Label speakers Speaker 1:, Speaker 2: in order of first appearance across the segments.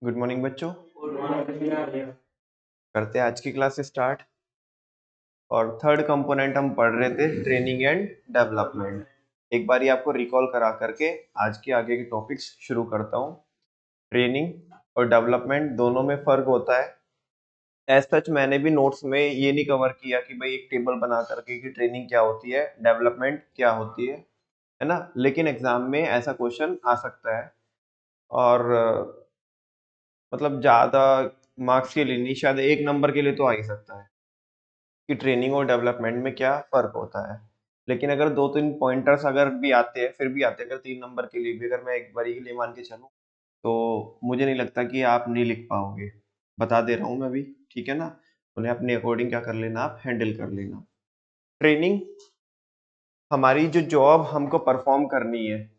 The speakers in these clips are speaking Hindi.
Speaker 1: गुड मॉर्निंग बच्चों। करते हैं आज की क्लास स्टार्ट। और थर्ड कंपोनेंट हम पढ़ रहे थे ट्रेनिंग एंड डेवलपमेंट। एक बार ही आपको रिकॉल करा करके आज के आगे के टॉपिक्स शुरू करता हूँ। ट्रेनिंग और डेवलपमेंट दोनों में फर्क होता है। एज सच मैंने भी नोट्स में ये नहीं कवर किया कि भाई एक टेबल बना करके कि ट्रेनिंग क्या होती है, डेवलपमेंट क्या होती है ना। लेकिन एग्जाम में ऐसा क्वेश्चन आ सकता है और मतलब ज्यादा मार्क्स के लिए नहीं, शायद एक नंबर के लिए तो आ ही सकता है कि ट्रेनिंग और डेवलपमेंट में क्या फर्क होता है। लेकिन अगर दो तीन पॉइंटर्स अगर भी आते हैं, फिर भी आते हैं, अगर 3 नंबर के लिए भी अगर मैं एक बार के लिए मान के चलूं तो मुझे नहीं लगता कि आप नहीं लिख पाओगे। बता दे रहा हूं मैं भी, ठीक है ना। उन्हें अपने अकॉर्डिंग क्या कर लेना, आप हैंडल कर लेना। ट्रेनिंग हमारी जो जॉब हमको परफॉर्म करनी है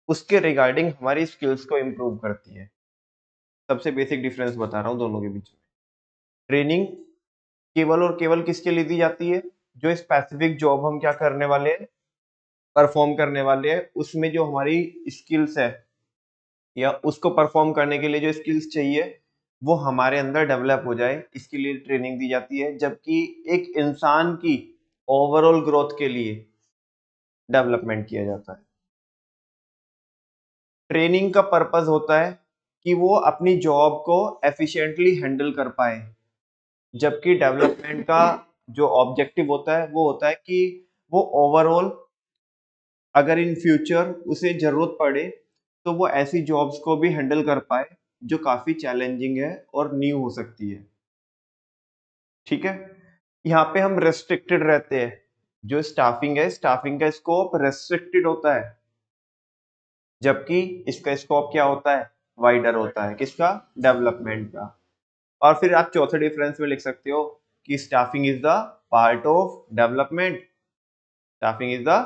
Speaker 1: उसके रिगार्डिंग हमारी स्किल्स को इम्प्रूव करती है। सबसे बेसिक डिफरेंस बता रहा हूँ दोनों के बीच में। ट्रेनिंग केवल और केवल किसके लिए दी जाती है, जो स्पेसिफिक जॉब हम क्या करने वाले हैं, परफॉर्म करने वाले हैं, उसमें जो हमारी स्किल्स है या उसको परफॉर्म करने के लिए जो स्किल्स चाहिए वो हमारे अंदर डेवलप हो जाए, इसके लिए ट्रेनिंग दी जाती है। जबकि एक इंसान की ओवरऑल ग्रोथ के लिए डेवलपमेंट किया जाता है। ट्रेनिंग का पर्पस होता है कि वो अपनी जॉब को एफिशिएंटली हैंडल कर पाए, जबकि डेवलपमेंट का जो ऑब्जेक्टिव होता है वो होता है कि वो ओवरऑल अगर इन फ्यूचर उसे जरूरत पड़े तो वो ऐसी जॉब्स को भी हैंडल कर पाए जो काफी चैलेंजिंग है और न्यू हो सकती है। ठीक है, यहाँ पे हम रेस्ट्रिक्टेड रहते हैं। जो स्टाफिंग है, स्टाफिंग का स्कोप रेस्ट्रिक्टेड होता है, जबकि इसका स्कोप क्या होता है, वाइडर होता है। किसका, डेवलपमेंट का। और फिर आप चौथे डिफरेंस में लिख सकते हो कि staffing is the part of development. Staffing is the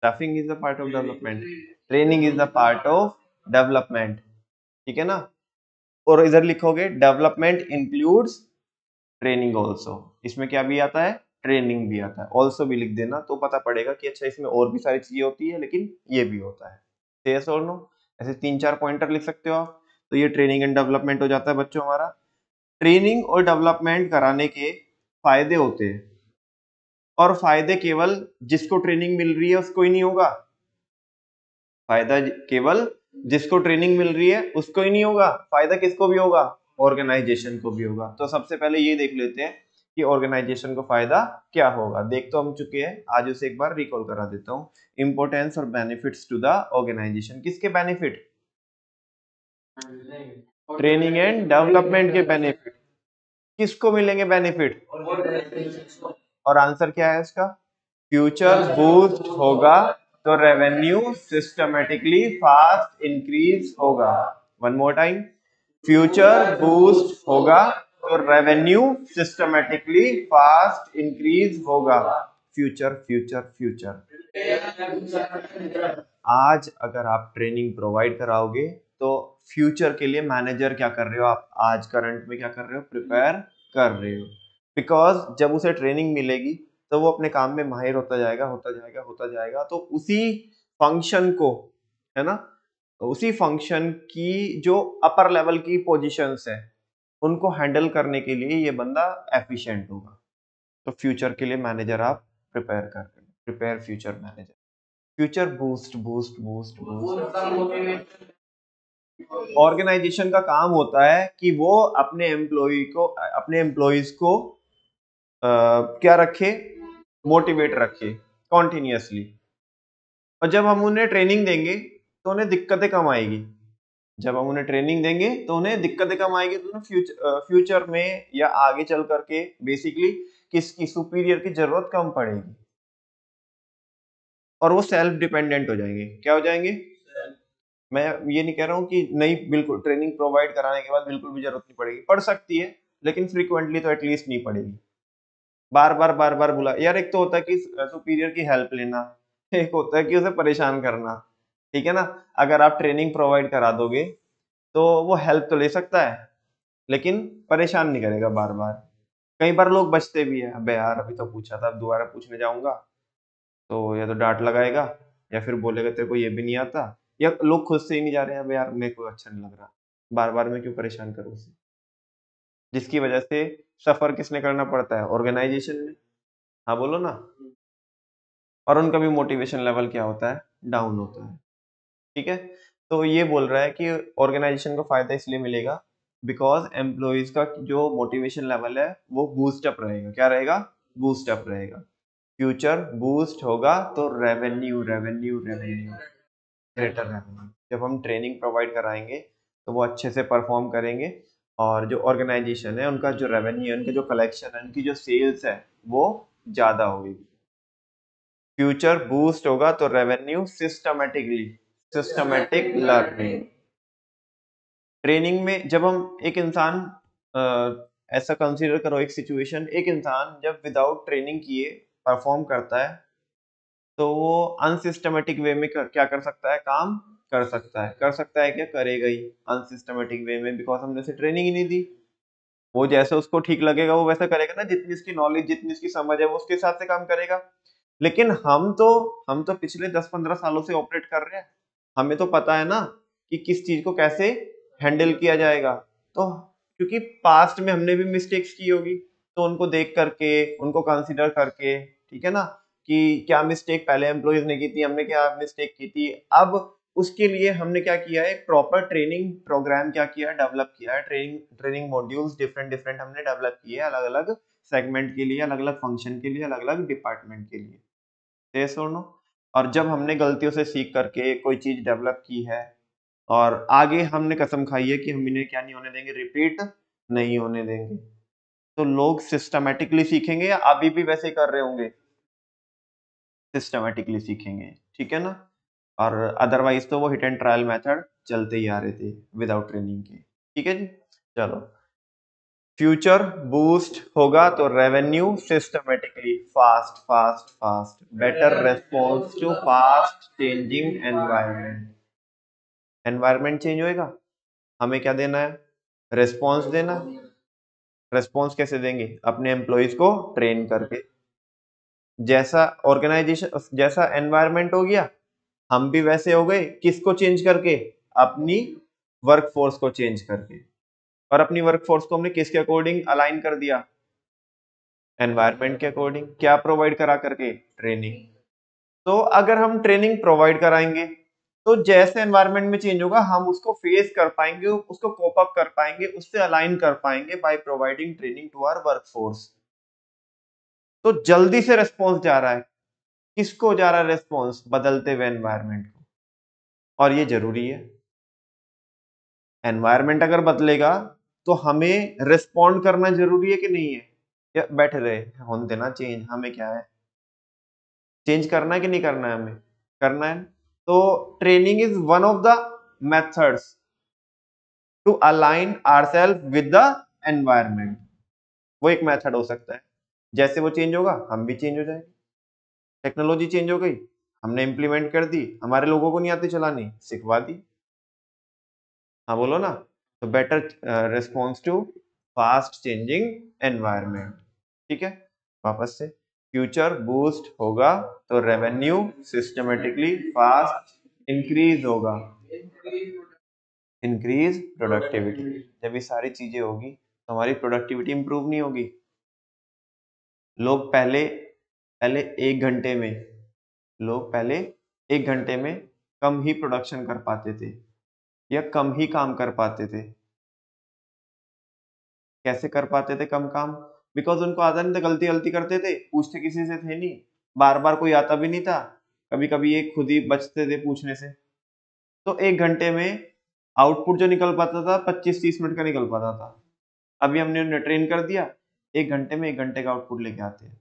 Speaker 1: staffing is the part of development. Training is the part of development. ठीक है ना। और इधर लिखोगे डेवलपमेंट इंक्लूड्स ट्रेनिंग ऑल्सो। इसमें क्या भी आता है, ट्रेनिंग भी आता है। ऑल्सो भी लिख देना तो पता पड़ेगा कि अच्छा इसमें और भी सारी चीजें होती है लेकिन ये भी होता है। यस और नो, ऐसे 3-4 पॉइंटर लिख सकते हो आप। तो ये ट्रेनिंग एंड डेवलपमेंट हो जाता है बच्चों हमारा। ट्रेनिंग और डेवलपमेंट कराने के फायदे होते हैं, और फायदे केवल जिसको ट्रेनिंग मिल रही है उसको ही नहीं होगा। फायदा केवल जिसको ट्रेनिंग मिल रही है उसको ही नहीं होगा, फायदा किसको भी होगा, ऑर्गेनाइजेशन को भी होगा। तो सबसे पहले ये देख लेते हैं कि ऑर्गेनाइजेशन को फायदा क्या होगा। देख तो हम चुके हैं, आज उसे एक बार रिकॉल करा देता हूँ। इंपोर्टेंस और बेनिफिट्स टू द ऑर्गेनाइजेशन। किसके बेनिफिट, ट्रेनिंग एंड डेवलपमेंट के बेनिफिट। किसको मिलेंगे बेनिफिट, और आंसर क्या है इसका, फ्यूचर बूस्ट होगा तो रेवेन्यू सिस्टमेटिकली फास्ट इंक्रीज होगा। One more time, future boost होगा तो रेवेन्यू सिस्टमेटिकली फास्ट इंक्रीज होगा। Future future future. आज अगर आप ट्रेनिंग प्रोवाइड कराओगे तो फ्यूचर के लिए मैनेजर क्या कर रहे हो आप, आज करंट में क्या कर रहे हो, प्रिपेयर कर रहे हो। बिकॉज जब उसे ट्रेनिंग मिलेगी तो वो अपने काम में माहिर होता जाएगा, होता जाएगा, होता जाएगा। तो उसी फंक्शन को, है ना, तो उसी फंक्शन की जो अपर लेवल की पोजीशंस है उनको हैंडल करने के लिए ये बंदा एफिशिएंट होगा। तो फ्यूचर के लिए मैनेजर आप प्रिपेयर कर रहे हो, prepare future manager. Future boost boost boost boost. Organization का काम होता है कि वो अपने एम्प्लॉय को, अपने एम्प्लॉयज को क्या रखे, मोटिवेट रखे कॉन्टिन्यूसली। और जब हम उन्हें ट्रेनिंग देंगे तो उन्हें दिक्कतें कम आएगी। जब हम उन्हें ट्रेनिंग देंगे तो उन्हें दिक्कतें कम आएगी, तो उन्हें फ्यूचर में या आगे चल करके बेसिकली किसकी, सुपीरियर की जरूरत कम पड़ेगी और वो सेल्फ डिपेंडेंट हो जाएंगे। क्या हो जाएंगे, मैं ये नहीं कह रहा हूँ कि नहीं, बिल्कुल ट्रेनिंग प्रोवाइड कराने के बाद बिल्कुल भी जरूरत नहीं पड़ेगी, पड़ सकती है लेकिन फ्रीक्वेंटली तो एटलीस्ट नहीं पड़ेगी। बार बार बुला यार, एक तो होता है कि सुपीरियर की हेल्प लेना, एक होता है कि उसे परेशान करना। ठीक है ना। अगर आप ट्रेनिंग प्रोवाइड करा दोगे तो वो हेल्प तो ले सकता है लेकिन परेशान नहीं करेगा बार बार। कई बार लोग बचते भी है, अबे यार अभी तो पूछा था, अब दोबारा पूछने जाऊंगा तो या तो डांट लगाएगा या फिर बोलेगा तेरे को ये भी नहीं आता, या लोग खुद से ही नहीं जा रहे हैं, अबे यार मेरे को अच्छा नहीं लग रहा। बार बार मैं क्यों परेशान करूं उसे, जिसकी वजह से सफर किसने करना पड़ता है, ऑर्गेनाइजेशन ने। हाँ बोलो ना। और उनका भी मोटिवेशन लेवल क्या होता है, डाउन होता है। ठीक है, तो ये बोल रहा है कि ऑर्गेनाइजेशन को फायदा इसलिए मिलेगा बिकॉज एम्प्लॉयज का जो मोटिवेशन लेवल है वो बूस्ट अप रहेगा। क्या रहेगा, बूस्ट अप रहेगा। फ्यूचर बूस्ट होगा तो revenue revenue revenue, greater revenue. जब हम ट्रेनिंग प्रोवाइड कराएंगे तो वो अच्छे से परफॉर्म करेंगे और जो ऑर्गेनाइजेशन है उनका जो रेवेन्यू है, उनके जो कलेक्शन है, उनकी जो सेल्स है वो ज्यादा होगी। फ्यूचर बूस्ट होगा तो revenue systematically, systematic learning. Training में जब हम एक इंसान ऐसा कंसीडर करो एक सिचुएशन, एक इंसान जब विदाउट ट्रेनिंग किए परफॉर्म करता है तो वो अनसिस्टमेटिक वे में क्या कर सकता है, काम कर सकता है। कर सकता है क्या, करेगा ही अनसिस्टमेटिक वे में, बिकॉज हमने उसे ट्रेनिंग ही नहीं दी। वो जैसे उसको ठीक लगेगा वो वैसा करेगा ना, जितनी उसकी नॉलेज जितनी उसकी समझ है वो उसके हिसाब से काम करेगा। लेकिन हम तो पिछले 10-15 सालों से ऑपरेट कर रहे हैं, हमें तो पता है ना कि किस चीज को कैसे हैंडल किया जाएगा। तो क्योंकि पास्ट में हमने भी मिस्टेक्स की होगी, तो उनको देख करके, उनको कंसिडर करके, ठीक है ना, कि क्या मिस्टेक पहले एम्प्लॉयज ने की थी, हमने क्या मिस्टेक की थी। अब उसके लिए हमने क्या किया है, एक प्रॉपर ट्रेनिंग प्रोग्राम क्या किया है, डेवलप किया है। Training training modules different different हमने डेवलप किए हैं, अलग अलग सेगमेंट के लिए, अलग अलग फंक्शन के लिए, अलग अलग डिपार्टमेंट के लिए। यस और नो। और जब हमने गलतियों से सीख करके कोई चीज डेवलप की है और आगे हमने कसम खाई है कि हम इन्हें क्या नहीं होने देंगे, रिपीट नहीं होने देंगे, तो लोग सिस्टमेटिकली सीखेंगे या अभी भी वैसे ही कर रहे होंगे, सिस्टमेटिकली सीखेंगे। ठीक है ना। और अदरवाइज तो वो हिट एंड ट्रायल मेथड चलते ही आ रहे थे विदाउट ट्रेनिंग के। ठीक है जी। चलो, फ्यूचर बूस्ट होगा तो revenue systematically, fast fast fast, better response to fast changing environment. Environment change होएगा, हमें क्या देना है, रेस्पॉन्स देना। रेस्पॉन्स कैसे देंगे, अपने एम्प्लॉयज को ट्रेन करके। जैसा ऑर्गेनाइजेशन, जैसा एनवायरनमेंट हो गया, हम भी वैसे हो गए, किसको चेंज करके, अपनी वर्क फोर्स को चेंज करके। और अपनी वर्क फोर्स को हमने किसके अकॉर्डिंग अलाइन कर दिया, एनवायरनमेंट के अकॉर्डिंग। क्या प्रोवाइड करा करके, ट्रेनिंग। तो अगर हम ट्रेनिंग प्रोवाइड कराएंगे तो जैसे एनवायरनमेंट में चेंज होगा हम उसको फेस कर पाएंगे, उसको कोप अप कर पाएंगे, उससे अलाइन कर पाएंगे by providing training to our workforce. तो जल्दी से रिस्पॉन्स जा रहा है, किसको जा रहा है रिस्पॉन्स, बदलते हुए एनवायरनमेंट को। और ये जरूरी है, एनवायरनमेंट अगर बदलेगा तो हमें रिस्पॉन्ड करना जरूरी है कि नहीं है, या बैठे रहे होने देना चेंज, हमें क्या है, चेंज करना है कि नहीं करना है, हमें करना है। तो training is one of the methods to align ourselves with the environment. वो एक मेथड हो सकता है, जैसे वो चेंज होगा हम भी चेंज हो जाएंगे। टेक्नोलॉजी चेंज हो गई, हमने इंप्लीमेंट कर दी, हमारे लोगों को नहीं आती चलानी, सिखवा दी। हाँ बोलो ना। तो better response to fast changing environment. ठीक है, वापस से, फ्यूचर बूस्ट होगा तो रेवेन्यू सिस्टमेटिकली फास्ट इंक्रीज होगा, इंक्रीज प्रोडक्टिविटी। जब ये सारी चीजें होगी तो हमारी प्रोडक्टिविटी इंप्रूव नहीं होगी। लोग पहले पहले एक घंटे में लोग पहले एक घंटे में कम ही प्रोडक्शन कर पाते थे या कम ही काम कर पाते थे। कैसे कर पाते थे कम काम, बिकॉज उनको आता नहीं था, गलती गलती करते थे, पूछते किसी से थे नहीं, बार बार कोई आता भी नहीं था, कभी कभी ये खुद ही बचते थे पूछने से। तो एक घंटे में आउटपुट जो निकल पाता था 25-30 मिनट का निकल पाता था। अभी हमने उन्हें ट्रेन कर दिया, एक घंटे में 1 घंटे का आउटपुट लेके आते हैं।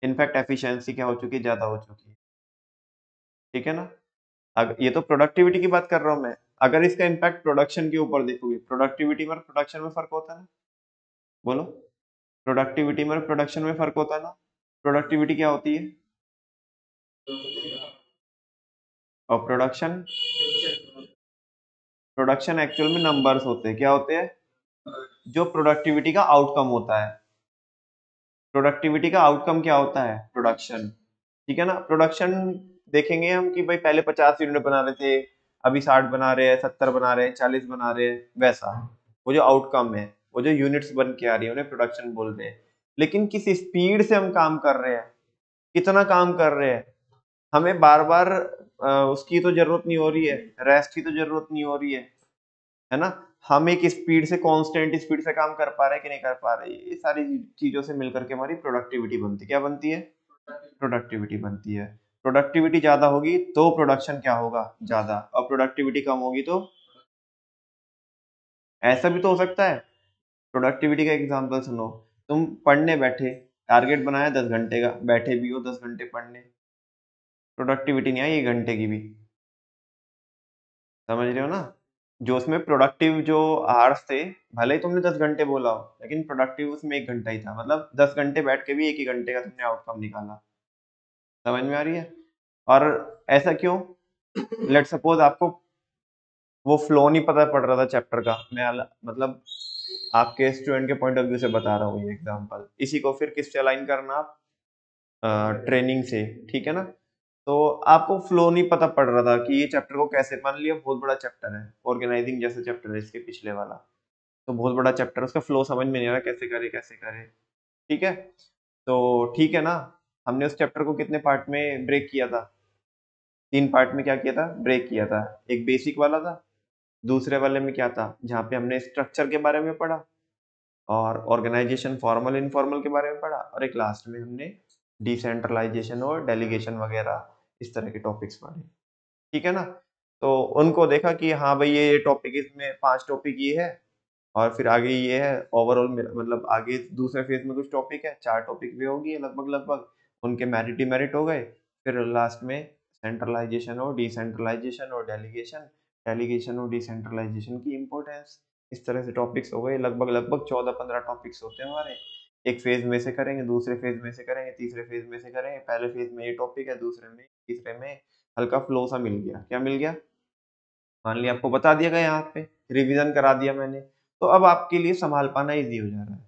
Speaker 1: इनफैक्ट एफिशिएंसी क्या हो चुकी है, ज्यादा हो चुकी है। ठीक है ना। ये तो प्रोडक्टिविटी की बात कर रहा हूं मैं। अगर इसका इम्पैक्ट प्रोडक्शन के ऊपर देखोगे, प्रोडक्टिविटी में प्रोडक्शन में फर्क होता है ना, बोलो। प्रोडक्टिविटी में प्रोडक्शन में फर्क होता है ना। प्रोडक्टिविटी क्या होती है, और प्रोडक्शन, प्रोडक्शन एक्चुअल में नंबर्स होते हैं। क्या होते हैं, जो प्रोडक्टिविटी का आउटकम होता है। प्रोडक्टिविटी का आउटकम क्या होता है, प्रोडक्शन। ठीक है ना। प्रोडक्शन देखेंगे हम कि भाई पहले 50 यूनिट बना रहे थे, अभी 60 बना रहे हैं, 70 बना रहे हैं, 40 बना रहे हैं, वैसा वो जो आउटकम है, वो जो यूनिट्स बन के आ रही है, उन्हें प्रोडक्शन बोल रहे हैं। लेकिन किस स्पीड से हम काम कर रहे हैं, कितना काम कर रहे हैं, हमें बार बार उसकी तो जरूरत नहीं हो रही है, रेस्ट की तो जरूरत नहीं हो रही है ना। हम एक स्पीड से, कांस्टेंट स्पीड से काम कर पा रहे हैं कि नहीं कर पा रहे, ये सारी चीजों से मिलकर के हमारी प्रोडक्टिविटी बनती है। क्या बनती है? प्रोडक्टिविटी बनती है। प्रोडक्टिविटी ज्यादा होगी तो प्रोडक्शन क्या होगा? ज्यादा। और प्रोडक्टिविटी कम होगी तो ऐसा भी तो हो सकता है। प्रोडक्टिविटी का एग्जांपल सुनो, तुम पढ़ने बैठे, टारगेट बनाया 10 घंटे का, बैठे भी हो 10 घंटे पढ़ने, प्रोडक्टिविटी नहीं आई 1 घंटे की भी। समझ रहे हो ना? जो उसमें प्रोडक्टिव जो आवर्स थे, भले ही तुमने 10 घंटे बोला हो, लेकिन प्रोडक्टिव उसमें 1 घंटा ही था। मतलब 10 घंटे बैठ के भी एक ही घंटे का तुमने आउटकम निकाला। समझ में आ रही है? और ऐसा क्यों? लेट सपोज आपको वो फ्लो नहीं पता पड़ रहा था चैप्टर का, मतलब आपके स्टूडेंट के पॉइंट ऑफ व्यू से बता रहा हूँ ये एग्जांपल। इसी को फिर किससे अलाइन करना आप? ट्रेनिंग से, ठीक है ना। तो आपको फ्लो नहीं पता पड़ रहा था कि ये चैप्टर को कैसे, मान लिया बहुत बड़ा चैप्टर है, ऑर्गेनाइजिंग जैसा चैप्टर है इसके पिछले वाला, तो बहुत बड़ा चैप्टर, उसका फ्लो समझ में नहीं आ रहा, कैसे करे कैसे करे। ठीक है, तो ठीक है ना, हमने उस चैप्टर को कितने पार्ट में ब्रेक किया था? 3 पार्ट में क्या किया था? ब्रेक किया था। एक बेसिक वाला था, दूसरे वाले में क्या था, जहाँ पे हमने स्ट्रक्चर के बारे में पढ़ा और ऑर्गेनाइजेशन फॉर्मल इनफॉर्मल के बारे में पढ़ा, और एक लास्ट में हमने डिसेंट्रलाइजेशन और डेलीगेशन वगैरह इस तरह के टॉपिक्स पढ़े। ठीक है ना। तो उनको देखा कि हाँ भाई ये टॉपिक, इसमें 5 टॉपिक ये है, और फिर आगे ये है ओवरऑल, मतलब आगे दूसरे फेज में कुछ टॉपिक है, 4 टॉपिक भी होगी लगभग लगभग, उनके मेरिट डिमेरिट हो गए। फिर लास्ट में सेंट्रलाइजेशन और डिसेंट्रलाइजेशन और डेलीगेशन, डेलीगेशन और डिसेंट्रलाइजेशन की इम्पोर्टेंस, इस तरह से टॉपिक्स हो गए। लगभग लगभग 14-15 टॉपिक्स होते हैं हमारे। एक फेज में से करेंगे, दूसरे फेज में से करेंगे, तीसरे फेज में से करेंगे। पहले फेज में ये टॉपिक है, दूसरे में, तीसरे में हल्का फ्लो सा मिल गया। क्या मिल गया? मान लिया आपको बता दिया गया, यहाँ पे रिवीजन करा दिया मैंने, तो अब आपके लिए संभाल पाना इजी हो जा रहा है।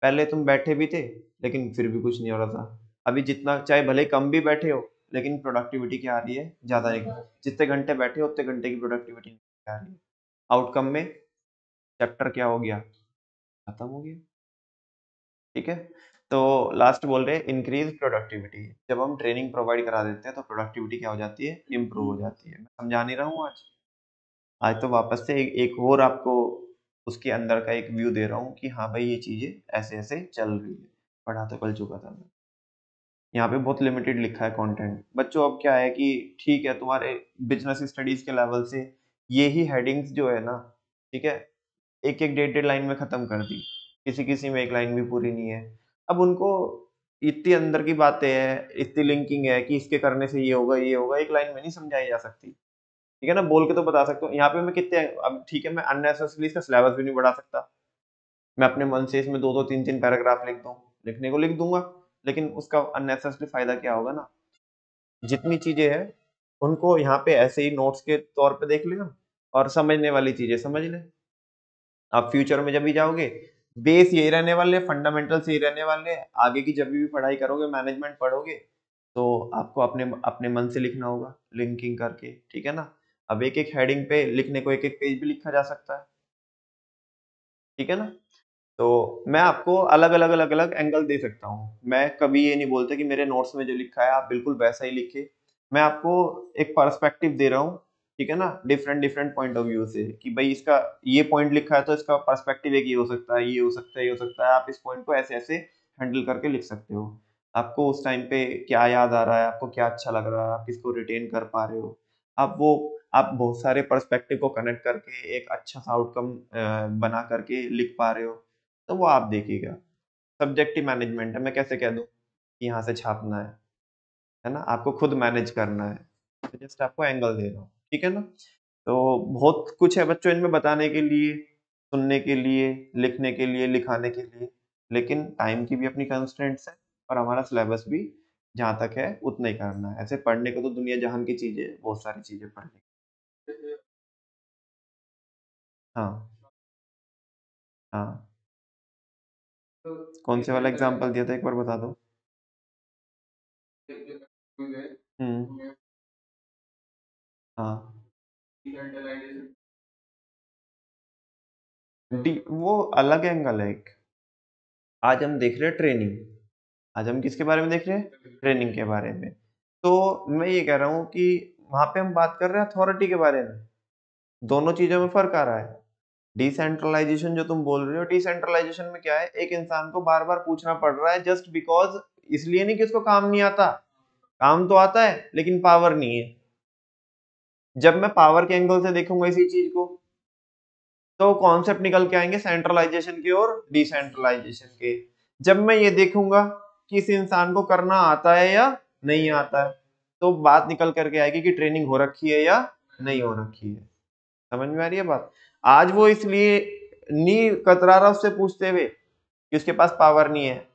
Speaker 1: पहले तुम बैठे भी थे लेकिन फिर भी कुछ नहीं हो रहा था। अभी जितना चाहे भले कम भी बैठे हो, लेकिन प्रोडक्टिविटी क्या आ रही है? ज्यादा। एक जितने घंटे बैठे हो उतने घंटे की प्रोडक्टिविटी आ रही है। आउटकम में चैप्टर क्या हो गया? खत्म हो गया। ठीक है। तो लास्ट बोल रहे हैं इंक्रीज प्रोडक्टिविटी। जब हम ट्रेनिंग प्रोवाइड करा देते हैं तो प्रोडक्टिविटी क्या हो जाती है? इंप्रूव हो जाती है। मैं समझा नहीं रहा हूँ आज? आज तो वापस से एक और आपको उसके अंदर का एक व्यू दे रहा हूँ कि हाँ भाई ये चीजें ऐसे ऐसे चल रही है। पढ़ा तो कल चुका था मैं। यहाँ पे बहुत लिमिटेड लिखा है कंटेंट बच्चों। अब क्या है कि ठीक है, तुम्हारे बिजनेस स्टडीज के लेवल से ये ही हेडिंग्स जो है ना, ठीक है, एक एक डेढ़ डेढ़ लाइन में खत्म कर दी, किसी किसी में एक लाइन भी पूरी नहीं है। अब उनको इतनी अंदर की बातें हैं, इतनी लिंकिंग है कि इसके करने से ये होगा ये होगा, एक लाइन में नहीं समझाई जा सकती। ठीक है ना, बोल के तो बता सकता हूँ। यहाँ पे मैं कितने, अब ठीक है, मैं अननेसेसरली इसका सिलेबस भी नहीं बढ़ा सकता। मैं अपने मन से इसमें दो दो तीन तीन पैराग्राफ लिख दूँ, लिखने को लिख दूंगा, लेकिन उसका अननेसेसरली फायदा क्या होगा ना। जितनी चीजें हैं उनको यहाँ पे ऐसे ही नोट्स के तौर पे देख लेना, और समझने वाली चीजें समझ ले। आप फ्यूचर में जब भी जाओगे, बेस यही रहने वाले, फंडामेंटल्स यही रहने वाले। आगे की जब भी पढ़ाई करोगे, मैनेजमेंट पढ़ोगे, तो आपको अपने अपने मन से लिखना होगा, लिंकिंग करके। ठीक है ना। अब एक एक हेडिंग पे लिखने को एक एक पेज भी लिखा जा सकता है। ठीक है ना। तो मैं आपको अलग अलग अलग अलग एंगल दे सकता हूँ। मैं कभी ये नहीं बोलता कि मेरे नोट्स में जो लिखा है आप बिल्कुल वैसा ही लिखे। मैं आपको एक पर्सपेक्टिव दे रहा हूँ, ठीक है ना, different different point of view से, कि भाई इसका ये पॉइंट लिखा है तो इसका पर्सपेक्टिव एक ये हो सकता है, ये हो सकता है, ये हो सकता है। आप इस पॉइंट को ऐसे ऐसे हैंडल करके लिख सकते हो। आपको उस टाइम पे क्या याद आ रहा है, आपको क्या अच्छा लग रहा है, आप किसको रिटेन कर पा रहे हो, आप बहुत सारे पर्सपेक्टिव को कनेक्ट करके एक अच्छा सा आउटकम बना करके लिख पा रहे हो, तो वो आप देखिएगा। सब्जेक्टिव मैनेजमेंट है, मैं कैसे कह दूं कि यहाँ से छापना है ना, आपको खुद मैनेज करना है। तो जस्ट आपको एंगल दे रहा हूँ, ठीक है ना। तो बहुत कुछ है बच्चों इनमें बताने के लिए, सुनने के लिए, लिखने के लिए, लिखाने के लिए, लेकिन टाइम की भी अपनी कंस्ट्रेंट्स है, और हमारा सिलेबस भी जहाँ तक है उतना ही करना है। ऐसे पढ़ने को तो दुनिया जहान की चीजें, बहुत सारी चीजें पढ़ने। हाँ। हाँ। कौन से वाला एग्जांपल दिया था, एक बार बता दो। हम्म। हाँ। वो अलग एंगल है एक। आज हम देख रहे हैं ट्रेनिंग। आज हम किसके बारे में देख रहे हैं? ट्रेनिंग के बारे में। तो मैं ये कह रहा हूँ कि वहां पे हम बात कर रहे हैं अथॉरिटी के बारे में। दोनों चीजों में फर्क आ रहा है। डिसेंट्रलाइजेशन जो तुम बोल रहे हो, डिसेंट्रलाइजेशन में क्या है, एक इंसान को बार बार पूछना पड़ रहा है जस्ट बिकॉज, इसलिए नहीं कि उसको काम नहीं आता, काम तो आता है लेकिन पावर नहीं है। जब मैं पावर के एंगल से देखूंगा इसी चीज को, तो कॉन्सेप्ट निकल के आएंगे सेंट्रलाइजेशन के और डिसेंट्रलाइजेशन के। जब मैं ये देखूंगा कि इस इंसान को करना आता है या नहीं आता है, तो बात निकल करके आएगी कि ट्रेनिंग हो रखी है या नहीं हो रखी है। समझ में आ रही है बात? आज वो इसलिए नहीं कतरा रहा उससे पूछते हुए कि उसके पास पावर नहीं है,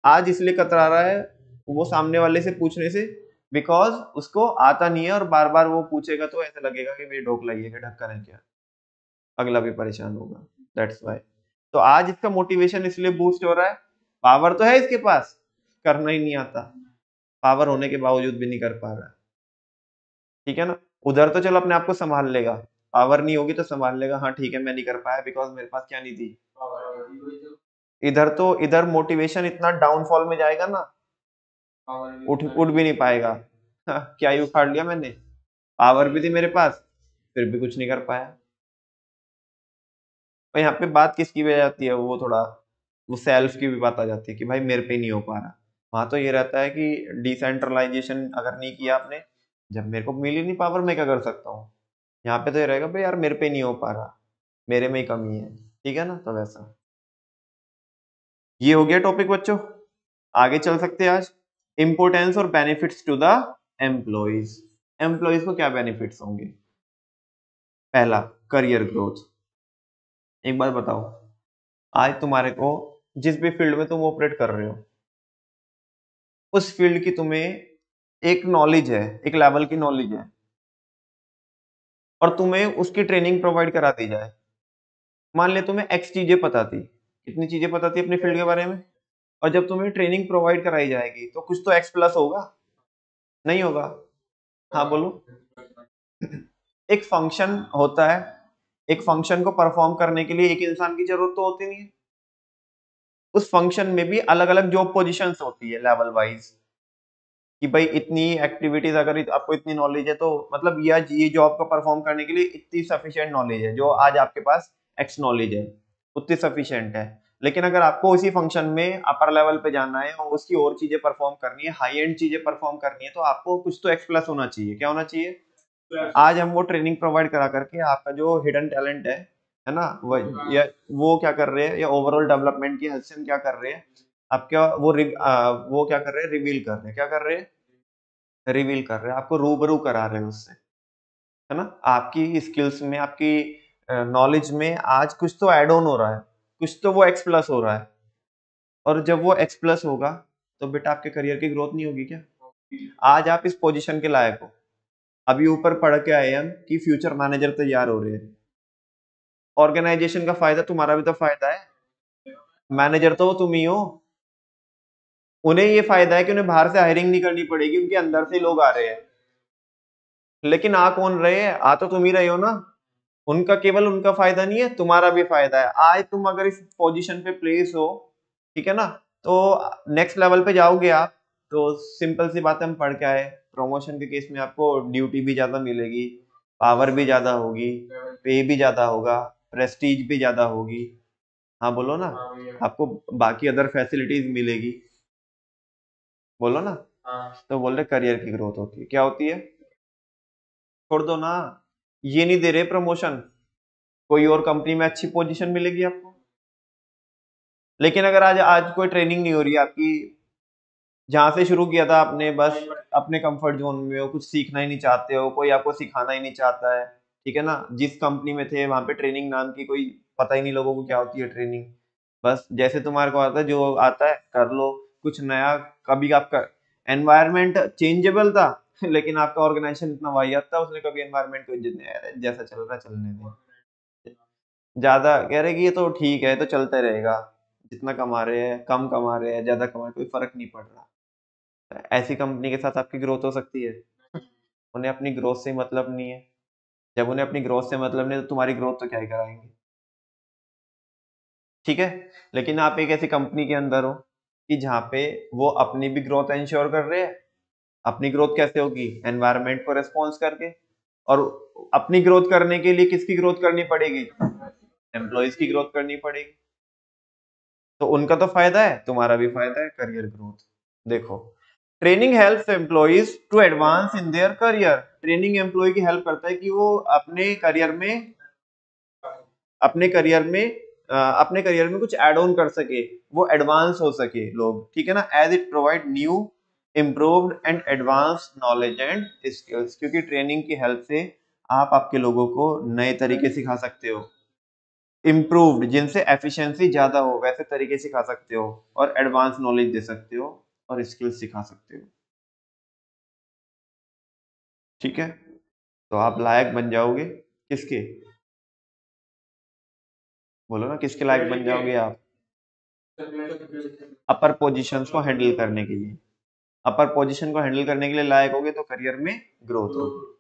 Speaker 1: आज इसलिए कतरा रहा है वो सामने वाले से पूछने से, बिकॉज उसको आता नहीं है, और बार बार वो पूछेगा तो ऐसा लगेगा कि मेरी ढोक लगी है कि ढक्कन है क्या, अगला भी परेशान होगा। That's why. तो आज इसका मोटिवेशन इसलिए बूस्ट हो रहा है, पावर तो है इसके पास, करना ही नहीं आता, पावर होने के बावजूद भी नहीं कर पा रहा है। ठीक है ना? उधर तो चलो अपने आप को संभाल लेगा, पावर नहीं होगी तो संभाल लेगा, हाँ ठीक है मैं नहीं कर पाया बिकॉज मेरे पास क्या नहीं थी। इधर तो इधर मोटिवेशन इतना डाउनफॉल में जाएगा ना, उठ उठ भी नहीं पाएगा। हाँ, क्या ही उखाड़ लिया मैंने, पावर भी थी मेरे पास, फिर भी कुछ नहीं कर पाया। और यहाँ पे बात किसकी भी आ जाती है, वो थोड़ा वो सेल्फ की भी बात आ जाती है कि भाई मेरे पे नहीं हो पा रहा। वहां तो ये रहता है कि डिसेंट्रलाइजेशन अगर नहीं किया आपने, जब मेरे को मिली नहीं पावर मैं क्या कर सकता हूँ। यहाँ पे तो ये रहेगा भाई यार मेरे पे नहीं हो पा रहा, मेरे में ही कमी है। ठीक है ना? तो वैसा ये हो गया टॉपिक बच्चों। आगे चल सकते हैं आज। इम्पोर्टेंस और benefits to the employees. Employees को क्या बेनिफिट्स होंगे? पहला, करियर ग्रोथ। एक बात बताओ, आज तुम्हारे को जिस भी फील्ड में तुम ऑपरेट कर रहे हो, उस फील्ड की तुम्हें एक नॉलेज है, एक लेवल की नॉलेज है, और तुम्हें उसकी ट्रेनिंग प्रोवाइड करा दी जाए। मान ले तुम्हें एक्स चीजें पता थी, कितनी चीजें पता थी अपने फील्ड के बारे में, और जब तुम्हें ट्रेनिंग प्रोवाइड कराई जाएगी तो कुछ तो एक्स प्लस होगा, नहीं होगा? हाँ बोलो। एक फंक्शन होता है, एक फंक्शन को परफॉर्म करने के लिए एक इंसान की जरूरत तो होती नहीं है। उस फंक्शन में भी अलग अलग जॉब पोजीशंस होती है लेवल वाइज, कि भाई इतनी एक्टिविटीज अगर आपको इतनी नॉलेज है तो मतलब ये जॉब को परफॉर्म करने के लिए इतनी सफिशिएंट नॉलेज है, जो आज आपके पास एक्स नॉलेज है उतनी सफिशिएंट है। लेकिन अगर आपको उसी फंक्शन में अपर लेवल पे जाना है और उसकी और चीजें परफॉर्म करनी है, हाई एंड चीजें परफॉर्म करनी है, तो आपको कुछ तो एक्स प्लस होना चाहिए। क्या होना चाहिए? आज हम वो ट्रेनिंग प्रोवाइड करा करके आपका जो हिडन टैलेंट है ना, वो क्या कर रहे हैं, या ओवरऑल डेवलपमेंट की हेल्थ से हम क्या कर रहे हैं, आपका वो क्या कर रहे हैं, रिवील कर रहे हैं। क्या कर रहे हैं? रिवील कर रहे हैं, आपको रूबरू करा रहे हैं उससे, है ना? आपकी स्किल्स में, आपकी नॉलेज में आज कुछ तो ऐड ऑन हो रहा है, कुछ तो वो एक्स प्लस हो रहा है। और जब वो एक्स प्लस होगा तो बेटा आपके करियर की ग्रोथ नहीं होगी क्या? आज आप इस पोजीशन के लायक हो, अभी ऊपर पढ़ के आए हम कि फ्यूचर मैनेजर तैयार हो रहे हैं। ऑर्गेनाइजेशन का फायदा, तुम्हारा भी तो फायदा है, मैनेजर तो तुम ही हो। उन्हें ये फायदा है कि उन्हें बाहर से हायरिंग नहीं करनी पड़ेगी, उनके अंदर से लोग आ रहे हैं। लेकिन आ कौन रहे हैं? आ तो तुम ही रहे हो ना। उनका केवल उनका फायदा नहीं है, तुम्हारा भी फायदा है। आज तुम अगर इस पोजीशन पे प्लेस हो, ठीक है ना, तो नेक्स्ट लेवल पे जाओगे आप, तो सिंपल सी बात है, हम पढ़ के आए, प्रमोशन के केस में आपको ड्यूटी भी ज्यादा मिलेगी, पावर भी ज्यादा होगी, पे भी ज्यादा होगा, प्रेस्टीज भी ज्यादा होगी। हाँ बोलो ना, आपको बाकी अदर फैसिलिटीज मिलेगी। बोलो ना। तो बोल रहे करियर की ग्रोथ होती है, क्या होती है? छोड़ दो ना, ये नहीं दे रहे प्रमोशन, कोई और कंपनी में अच्छी पोजीशन मिलेगी आपको। लेकिन अगर आज आज कोई ट्रेनिंग नहीं हो रही है आपकी, जहां से शुरू किया था आपने, बस अपने कंफर्ट जोन में हो, कुछ सीखना ही नहीं चाहते हो, कोई आपको सिखाना ही नहीं चाहता है, ठीक है ना, जिस कंपनी में थे वहां पे ट्रेनिंग नाम की कोई, पता ही नहीं लोगों को क्या होती है ट्रेनिंग। बस जैसे तुम्हारे को आता है, जो आता है कर लो, कुछ नया। कभी आपका एनवायरनमेंट चेंजेबल था लेकिन आपका ऑर्गेनाइजेशन इतना वाहियात था, उसने कभी एनवायरनमेंट को इज्जत नहीं आया, जैसा चल रहा है चलने दे। ज्यादा कह रहे कि ये तो ठीक है, तो चलते रहेगा, जितना कमा रहे हैं, कम कमा रहे हैं, ज्यादा कमा रहे हैं, कोई फर्क नहीं पड़ रहा। ऐसी कंपनी के साथ आपकी ग्रोथ हो सकती है? उन्हें अपनी ग्रोथ से मतलब नहीं है। जब उन्हें अपनी ग्रोथ से मतलब नहीं तो तुम्हारी ग्रोथ तो क्या ही कराएंगे। ठीक है, लेकिन आप एक ऐसी कंपनी के अंदर हो कि जहाँ पे वो अपनी भी ग्रोथ इंश्योर कर रहे हैं। अपनी ग्रोथ कैसे होगी? एनवायरनमेंट को रेस्पॉन्स करके। और अपनी ग्रोथ करने के लिए किसकी ग्रोथ करनी पड़ेगी? एम्प्लॉयज की ग्रोथ करनी पड़ेगी। तो उनका तो फायदा है, तुम्हारा भी फायदा है, करियर ग्रोथ। देखो, training helps employees to advance in their career. Training employee की हेल्प करता है कि वो अपने करियर में अपने करियर में कुछ एड ऑन कर सके, वो एडवांस हो सके लोग, ठीक है ना। As it provide new improved and advance knowledge and skills, क्योंकि ट्रेनिंग की हेल्प से आप आपके लोगों को नए तरीके सिखा सकते हो, इम्प्रूव्ड जिनसे एफिशिएंसी ज्यादा हो वैसे तरीके सिखा सकते हो, और एडवांस नॉलेज दे सकते हो, और स्किल्स सिखा सकते हो। ठीक है, तो आप लायक बन जाओगे किसके? बोलो ना, किसके लायक बन जाओगे आप? अपर पोजीशंस को हैंडल करने के लिए। अपर पोजीशन को हैंडल करने के लिए लायक होगे तो करियर में ग्रोथ होगी।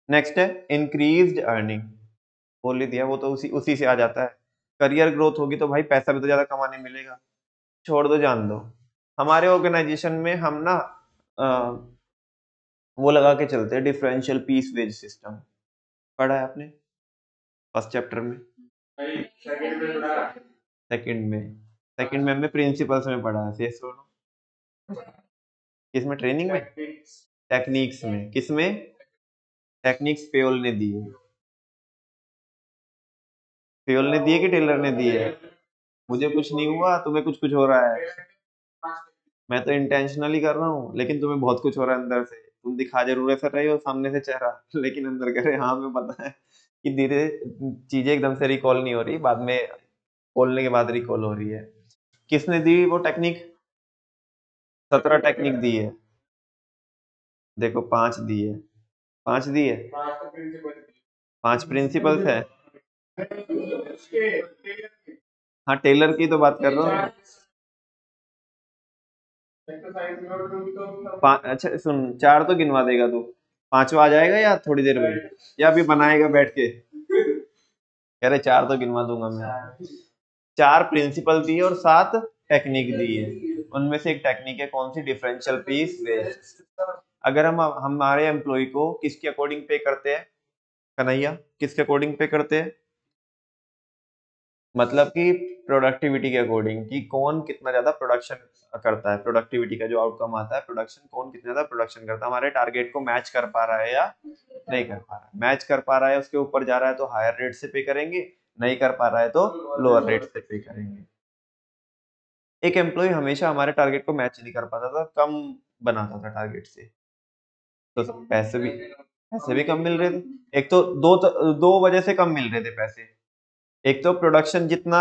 Speaker 1: नेक्स्ट है इंक्रीज्ड अर्निंग। बोल ही दिया, वो तो उसी उसी से आ जाता है। करियर ग्रोथ होगी तो भाई पैसा भी तो ज्यादा कमाने मिलेगा। छोड़ दो, जान दो। हमारे ऑर्गेनाइजेशन में हम ना अ, वो लगा के चलते हैं, डिफरेंशियल पीस वेज सिस्टम। पढ़ा है आपने फर्स्ट चैप्टर में? सेकंड में? सेकंड में हमने प्रिंसिपल्स में पढ़ा है, फिर सुनो। किसमें? ट्रेनिंग में? टेक्निक्स में? किसमें? टेक्निक्स पेयोल ने दी है। पेयोल ने दी है कि टेलर ने दी है? मुझे कुछ नहीं हुआ, तुम्हें कुछ कुछ हो रहा है। मैं तो इंटेंशनली कर रहा हूँ, लेकिन तुम्हें बहुत कुछ हो रहा है अंदर से। तुम दिखा जरूर ऐसा रहे हो सामने से चेहरा, लेकिन अंदर कह रहे हाँ हमें पता है कि धीरे चीजें एकदम से रिकॉल नहीं हो रही, बाद में बोलने के बाद रिकॉल हो रही है। किसने दी वो टेक्निक? 17 टेक्निक दी है। देखो 5 दी है। 5 दी है। 5 प्रिंसिपल्स है। हाँ, टेलर की तो बात कर रहा हूँ। अच्छा सुन, 4 तो गिनवा देगा तू, 5वां आ जाएगा या थोड़ी देर में, या अभी बनाएगा बैठ के? कह रहे 4 तो गिनवा दूंगा मैं। 4 प्रिंसिपल दी है और 7 टेक्निक दी है। उनमें से एक टेक्निक है कौन सी? Differential piece veg. अगर हम हमारे एम्प्लॉय को किसके अकॉर्डिंग पे करते हैं कन्हैया? किसके अकॉर्डिंग पे करते हैं? मतलब कि प्रोडक्टिविटी के अकॉर्डिंग, कि कौन कितना ज्यादा प्रोडक्शन करता है, प्रोडक्टिविटी का जो आउटकम आता है प्रोडक्शन, कौन कितना ज्यादा प्रोडक्शन करता है, हमारे टारगेट को मैच कर पा रहा है या नहीं कर पा रहा है। मैच कर पा रहा है, उसके ऊपर जा रहा है तो हायर रेट से पे करेंगे, नहीं कर पा रहा है तो लोअर रेट से पे करेंगे। एक एम्प्लॉय हमेशा हमारे टारगेट को मैच नहीं कर पाता था, कम बनाता था टारगेट से, तो पैसे भी कम मिल रहे थे। एक तो दो वजह से कम मिल रहे थे पैसे। एक तो प्रोडक्शन जितना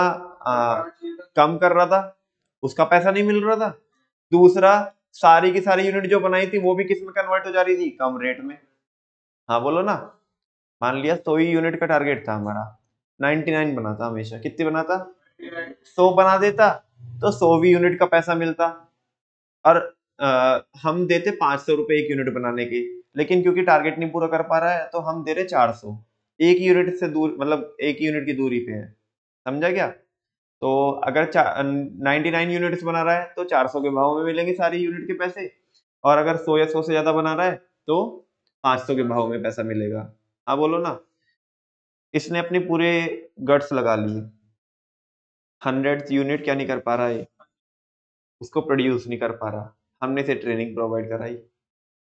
Speaker 1: कम कर रहा था उसका पैसा नहीं मिल रहा था। दूसरा, सारी की सारी यूनिट जो बनाई थी वो भी किस में कन्वर्ट हो जा रही थी? कम रेट में। हाँ बोलो ना। मान लिया 100 यूनिट का टारगेट था हमारा, 99 बना था हमेशा। कितनी बना था? 100 बना देता तो 100वीं यूनिट का पैसा मिलता। और हम देते 500 रुपए एक यूनिट बनाने की, लेकिन क्योंकि टारगेट नहीं पूरा कर पा रहा है तो हम दे रहे 400। एक यूनिट से दूर, मतलब एक यूनिट की दूरी पे है। समझा क्या? तो अगर 99 यूनिट्स बना रहा है तो 400 के भाव में मिलेंगे सारी यूनिट के पैसे, और अगर 100 या 100 से ज्यादा बना रहा है तो 500 के भाव में पैसा मिलेगा। हाँ बोलो ना। इसने अपने पूरे गट्स लगा लिए, 100 यूनिट क्या नहीं कर पा रहा है, उसको प्रोड्यूस नहीं कर पा रहा, हमने से ट्रेनिंग प्रोवाइड कराई।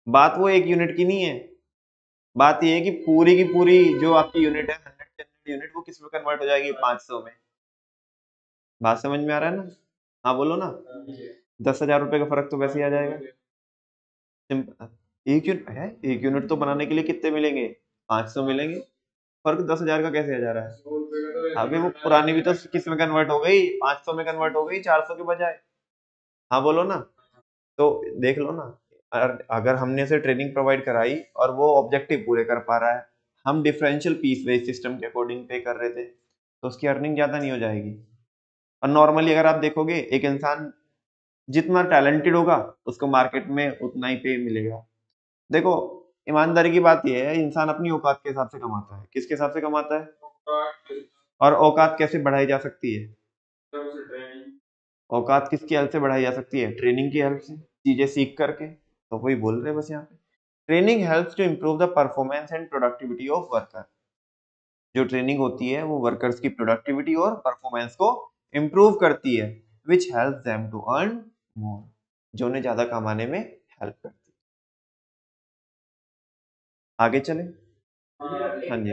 Speaker 1: बात वो एक यूनिट की नहीं है, बात ये है कि पूरी की पूरी जो आपकी यूनिट है 100 यूनिट, वो किस में कन्वर्ट हो जाएगी? 500 में। बात समझ में आ रहा है ना? हाँ बोलो ना। 10,000 रुपए का फर्क तो वैसे ही आ जाएगा। एक यूनिट है, एक यूनिट तो बनाने के लिए कितने मिलेंगे? 500 मिलेंगे। फर्क 10,000 का कैसे आ जा रहा है? अभी वो पुरानी भी तो किस में कन्वर्ट हो गई? 500 में कन्वर्ट हो गई, 400 के बजाय। हाँ बोलो ना। तो देख लो ना, अगर हमने से ट्रेनिंग प्रोवाइड कराई और वो ऑब्जेक्टिव पूरे कर पा रहा है, हम डिफरेंशियल पीस वेज सिस्टम के अकॉर्डिंग पे कर रहे थे, तो उसकी अर्निंग ज्यादा नहीं हो जाएगी? और नॉर्मली अगर आप देखोगे, एक इंसान जितना टैलेंटेड होगा उसको मार्केट में उतना ही पे मिलेगा। देखो, ईमानदारी की बात यह है, इंसान अपनी औकात के हिसाब से कमाता है। किसके हिसाब से कमाता है? और औकात कैसे बढ़ाई जा सकती है? औकात किसकी हेल्प से बढ़ाई जा सकती है? ट्रेनिंग की हेल्प से, चीजें सीख करके। तो वही बोल रहे हैं बस यहाँ पे। Training helps to improve the performance and productivity of worker. जो ट्रेनिंग होती है वो वर्कर्स की प्रोडक्टिविटी और परफॉर्मेंस को इम्प्रूव करती है, which help them to earn more, जो उन्हें ज्यादा कमाने में हेल्प करती है। आगे चले। हाँ जी।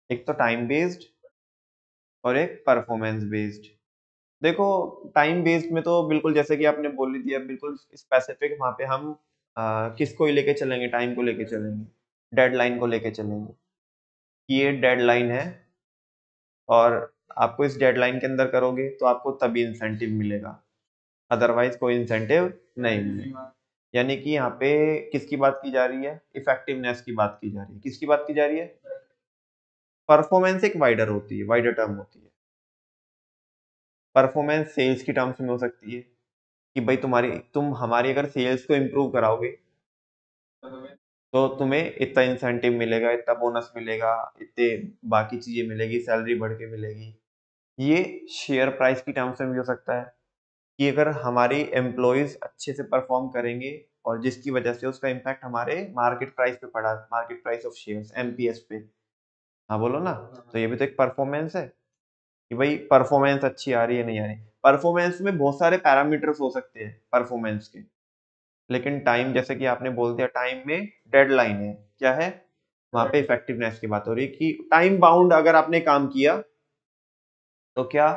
Speaker 1: एक तो टाइम बेस्ड और एक परफॉर्मेंस बेस्ड। देखो, टाइम बेस्ड में तो बिल्कुल जैसे कि आपने बोल ही दिया, बिल्कुल स्पेसिफिक। वहां पे हम किसको ही लेके चलेंगे? टाइम को लेके चलेंगे, डेडलाइन को लेके चलेंगे कि ये डेडलाइन है और आपको इस डेडलाइन के अंदर करोगे तो आपको तभी इंसेंटिव मिलेगा, अदरवाइज कोई इंसेंटिव नहीं मिलेगा। यानी कि यहाँ पे किसकी बात की जा रही है? इफेक्टिवनेस की बात की जा रही है। किसकी बात की जा रही है? परफॉर्मेंस एक वाइडर होती है, वाइडर टर्म होती है। परफॉर्मेंस सेल्स की टर्म्स में हो सकती है कि भाई तुम हमारी अगर सेल्स को इम्प्रूव कराओगे तो तुम्हें इतना इंसेंटिव मिलेगा, इतना बोनस मिलेगा, इतने बाकी चीजें मिलेगी, सैलरी बढ़ के मिलेगी। ये शेयर प्राइस की टर्म्स में भी हो सकता है कि अगर हमारे एम्प्लॉयज अच्छे से परफॉर्म करेंगे और जिसकी वजह से उसका इम्पैक्ट हमारे मार्केट प्राइस पे पड़ा, market price of shares, MPS पे। हाँ बोलो ना। तो ये भी तो एक परफॉर्मेंस है कि भाई परफॉर्मेंस अच्छी आ रही है नहीं आ रही। परफॉर्मेंस में बहुत सारे पैरामीटर्स हो सकते हैं परफॉर्मेंस के, लेकिन टाइम, जैसे कि आपने बोल दिया, टाइम में डेडलाइन है, क्या है वहां पे? इफेक्टिवनेस की बात हो रही है कि टाइम बाउंड अगर आपने काम किया तो क्या,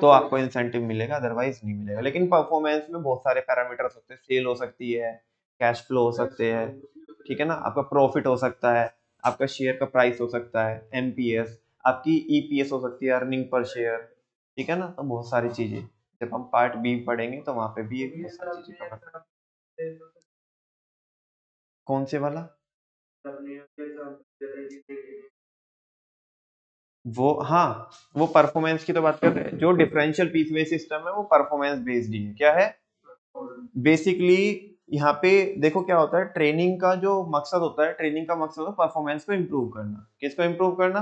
Speaker 1: तो आपको इंसेंटिव मिलेगा, अदरवाइज नहीं मिलेगा। लेकिन परफॉर्मेंस में बहुत सारे पैरामीटर्स होते हैं, सेल हो सकती है, कैश फ्लो हो सकते हैं, ठीक है ना, आपका प्रॉफिट हो सकता है, आपका शेयर का प्राइस हो सकता है, एमपीएस, आपकी ईपीएस हो सकती है, अर्निंग पर शेयर, ठीक है ना। तो बहुत सारी चीजें, जब हम पार्ट बी पढ़ेंगे तो वहां पे भी एक बहुत सारी चीजें कवर करेंगे। कौन से वाला? वो हाँ, वो परफॉर्मेंस की तो बात कर रहे हैं। जो डिफरेंशियल पीसवे सिस्टम है वो परफॉर्मेंस बेस्ड ही है। क्या है? बेसिकली यहाँ पे देखो क्या होता है, ट्रेनिंग का जो मकसद होता है, ट्रेनिंग का मकसद है परफॉर्मेंस को इम्प्रूव करना। किसको इम्प्रूव करना?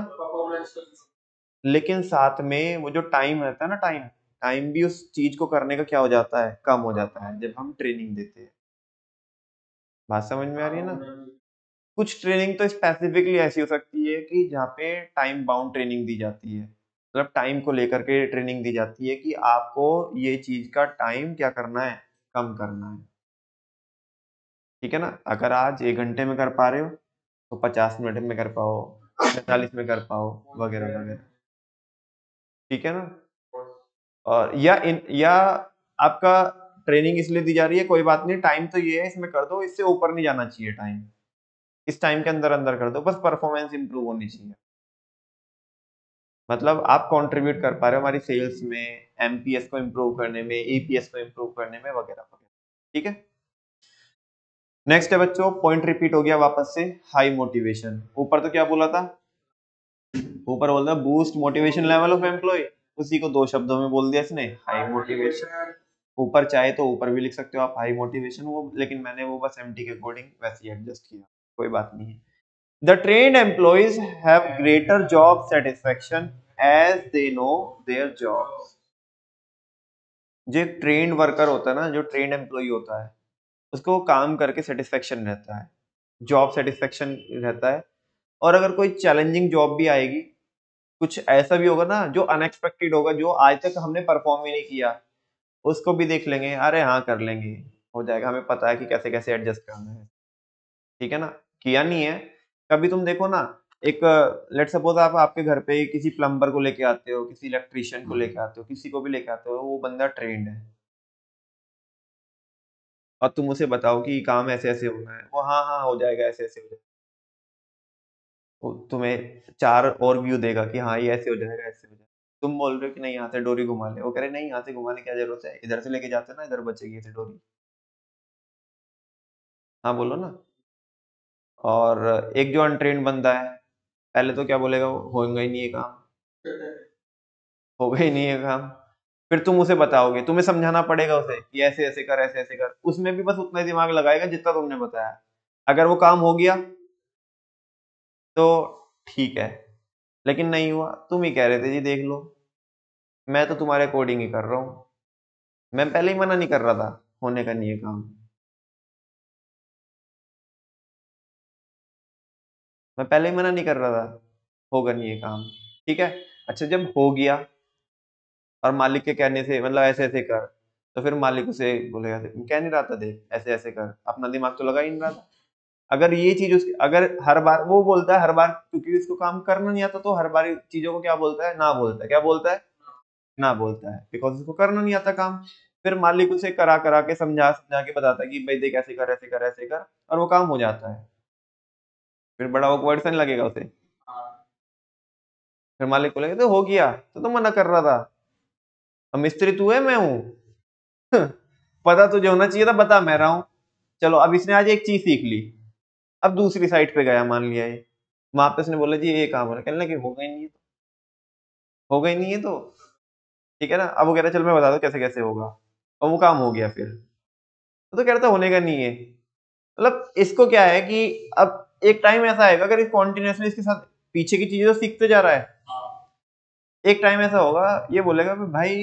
Speaker 1: लेकिन साथ में वो जो टाइम रहता है ना, टाइम टाइम भी उस चीज को करने का क्या हो जाता है? कम हो जाता है जब हम ट्रेनिंग देते हैं। बात समझ में आ रही है ना? कुछ ट्रेनिंग तो स्पेसिफिकली ऐसी हो सकती है कि जहाँ पे टाइम बाउंड ट्रेनिंग दी जाती है, मतलब टाइम को लेकर के ट्रेनिंग दी जाती है कि आपको ये चीज का टाइम क्या करना है? कम करना है, ठीक है ना। अगर आज 1 घंटे में कर पा रहे हो तो 50 मिनट में कर पाओ, 45 में कर पाओ, वगैरह वगैरह, ठीक है ना। और या आपका ट्रेनिंग इसलिए दी जा रही है, कोई बात नहीं, टाइम तो ये है, इसमें कर दो, इससे ऊपर नहीं जाना चाहिए टाइम, इस टाइम के अंदर अंदर कर दो, बस परफॉर्मेंस इंप्रूव होनी चाहिए। मतलब आप कंट्रीब्यूट कर पा रहे हो हमारी सेल्स में, एमपीएस को इम्प्रूव करने में, ईपीएस को इम्प्रूव करने में, वगैरह वगैरह, ठीक है। नेक्स्ट है बच्चों, पॉइंट रिपीट हो गया वापस से, हाई मोटिवेशन। ऊपर तो क्या बोला था? ऊपर बोल रहा boost motivation level of employee, उसी को 2 शब्दों में बोल दिया इसने, हाई मोटिवेशन। ऊपर चाहे तो ऊपर भी लिख सकते हो आप हाई मोटिवेशन, वो लेकिन मैंने वो बस एमटी के अकॉर्डिंग वैसे ही एडजस्ट किया, कोई बात नहीं है। The trained employees have greater job satisfaction as they know their jobs. जो ट्रेंड वर्कर होता है ना, जो ट्रेंड एम्प्लॉय होता है, उसको काम करके सेटिस्फेक्शन रहता है, जॉब सेटिस्फेक्शन रहता है। और अगर कोई चैलेंजिंग जॉब भी आएगी, कुछ ऐसा भी होगा ना जो अनएक्सपेक्टेड होगा, जो आज तक हमने परफॉर्म ही नहीं किया, उसको भी देख लेंगे, अरे हाँ कर लेंगे, हो जाएगा, हमें पता है कि कैसे कैसे एडजस्ट करना है, ठीक है ना। किया नहीं है कभी? तुम देखो ना, एक लेट सपोज आप आपके घर पे किसी प्लम्बर को लेके आते हो, किसी इलेक्ट्रिशियन को लेके आते हो, किसी को भी लेके आते हो, वो बंदा ट्रेंड है और तुम उसे बताओ कि काम ऐसे ऐसे होना है, वो हाँ हाँ हो जाएगा, ऐसे ऐसे हो जाएगा, वो तुम्हें 4 और व्यू देगा कि हाँ ये ऐसे हो जाएगा, ऐसे हो जाएगा। तुम बोल रहे हो कि नहीं यहाँ से डोरी घुमा ले, वो कह रहे नहीं यहाँ से घुमाने की क्या जरूरत है, इधर से लेके जाते ना, इधर बचेगी ऐसे डोरी। हाँ बोलो ना। और एक जो अनट्रेंड बंदा है, पहले तो क्या बोलेगा? वो होगा ही नहीं है काम, होगा ही नहीं है काम। फिर तुम उसे बताओगे, तुम्हें समझाना पड़ेगा उसे कि ऐसे ऐसे कर, ऐसे ऐसे कर। उसमें भी बस उतना ही दिमाग लगाएगा जितना तुमने बताया। अगर वो काम हो गया तो ठीक है, लेकिन नहीं हुआ, तुम ही कह रहे थे जी देख लो, मैं तो तुम्हारे अकॉर्डिंग ही कर रहा हूँ। मैं पहले ही मना नहीं कर रहा था, होने का नहीं है काम। मैं पहले ही मना नहीं कर रहा था, होगा नहीं है काम। ठीक है। अच्छा, जब हो गया और मालिक के कहने से, मतलब ऐसे ऐसे कर, तो फिर मालिक उसे बोलेगा कह नहीं रहा था देख ऐसे ऐसे कर, अपना दिमाग तो लगा ही नहीं रहा था। अगर ये चीज उसकी, अगर हर बार वो बोलता है, हर बार क्योंकि उसको काम करना नहीं आता, तो हर बार चीजों को क्या बोलता है, ना बोलता है। क्या बोलता है? ना बोलता है, बिकॉज उसको करना नहीं आता काम। फिर मालिक उसे करा करा के, समझा समझा के बताता है कि भाई देख ऐसे कर, ऐसे कर, ऐसे कर, और वो काम हो जाता है। फिर बड़ा awkward सा नहीं लगेगा उसे? फिर मालिक बोलेगा तो हो गया, तो मना कर रहा था, अब मिस्त्री तू है मैं हूँ? पता तुझे होना चाहिए था, बता मैं रहा हूँ। चलो, अब इसने आज एक चीज सीख ली। अब दूसरी साइड पे गया, मान लिया ये, वहां पे उसने बोला जी ये काम हो रहा है, कहने लगे होगा ही नहीं है तो, होगा ही नहीं है तो। ठीक है ना? अब वो कह रहा है चल मैं बता दो कैसे कैसे होगा, और वो काम हो गया। फिर तो कह रहा था होने का नहीं है। मतलब इसको क्या है कि अब एक टाइम ऐसा आएगा, अगर इस कॉन्टिन्यूसली इसके साथ पीछे की चीजें तो सीखते जा रहा है, एक टाइम ऐसा होगा, ये बोलेगा कि भाई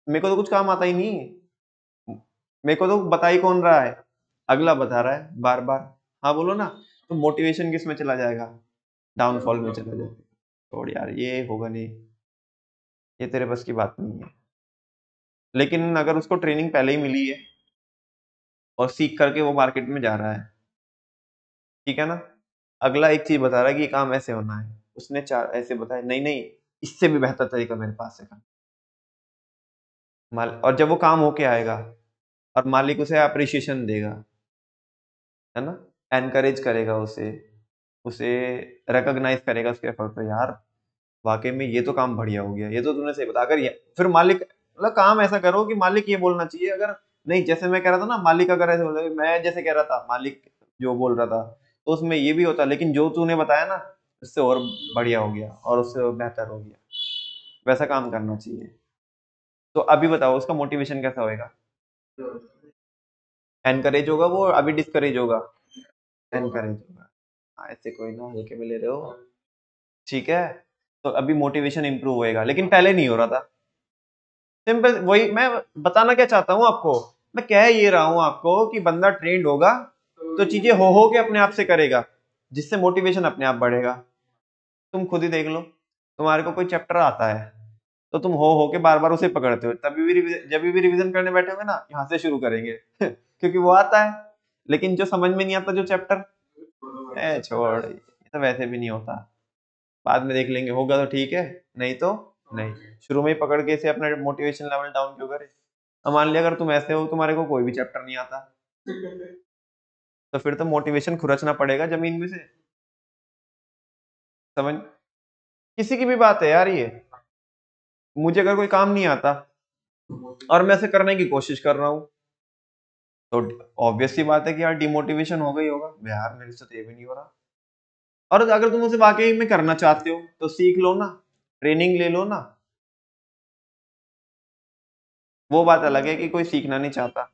Speaker 1: मेरे को तो कुछ काम आता ही नहीं, मेरे को तो बता ही कौन रहा है, अगला बता रहा है बार बार। हाँ बोलो ना। तो मोटिवेशन किस में चला जाएगा? डाउनफॉल में चला जाएगा। छोड़ यार, ये होगा नहीं, ये तेरे बस की बात नहीं है। लेकिन अगर उसको ट्रेनिंग पहले ही मिली है और सीख करके वो मार्केट में जा रहा है, ठीक है ना, अगला एक चीज बता रहा है कि ये काम ऐसे होना है, उसने चार ऐसे बताया, नहीं नहीं इससे भी बेहतर तरीका मेरे पास है। और जब वो काम होके आएगा और मालिक उसे अप्रिशिएशन देगा, है ना, एनकरेज करेगा उसे, उसे रिकॉग्नाइज करेगा उसके एफर्ट को, यार वाकई में ये तो काम बढ़िया हो गया, ये तो तूने सही बताया। अगर फिर मालिक, मतलब काम ऐसा करो कि मालिक ये बोलना चाहिए, अगर नहीं, जैसे मैं कह रहा था ना, मालिक अगर ऐसे बोल, मैं जैसे कह रहा था, मालिक जो बोल रहा था, तो उसमें ये भी होता, लेकिन जो तूने बताया ना, उससे और बढ़िया हो गया और उससे और बेहतर हो गया। वैसा काम करना चाहिए। तो अभी बताओ उसका मोटिवेशन कैसा होएगा? एनकरेज होगा वो, अभी डिस्करेज होगा? एनकरेज होगा। हाँ, ऐसे कोई ना, हल्के में ले रहे हो। ठीक है। तो अभी मोटिवेशन इंप्रूव होएगा, लेकिन पहले नहीं हो रहा था। सिंपल, वही मैं बताना क्या चाहता हूँ आपको। मैं कह ये रहा हूँ आपको कि बंदा ट्रेंड होगा तो चीजें हो के अपने आप से करेगा, जिससे मोटिवेशन अपने आप बढ़ेगा। तुम खुद ही देख लो, तुम्हारे को कोई चैप्टर आता है, तो तुम हो के बार बार उसे पकड़ते हो, तभी भी जब भी रिवीजन करने बैठे होंगे ना, यहाँ से शुरू करेंगे क्योंकि वो आता है। लेकिन जो समझ में नहीं आता जो चैप्टर, छोड़, ये तो वैसे भी नहीं होता, बाद में देख लेंगे, होगा तो ठीक है, नहीं तो नहीं। शुरू में ही पकड़ के इसे अपना मोटिवेशन लेवल डाउन क्यों करे? अब मान लिया अगर तुम ऐसे हो, तुम्हारे को कोई भी चैप्टर नहीं आता, तो फिर तो मोटिवेशन खुरचना पड़ेगा जमीन में से। समझ, किसी की भी बात है यार ये। मुझे अगर कोई काम नहीं आता और मैं इसे करने की कोशिश कर रहा हूँ, तो ऑब्वियस सी बात है कि यार डिमोटिवेशन हो गई होगा, यार मेरे से तो ये भी नहीं हो रहा। और अगर तुम उसे वाकई में करना चाहते हो तो सीख लो ना, ट्रेनिंग ले लो ना। वो बात अलग है कि कोई सीखना नहीं चाहता,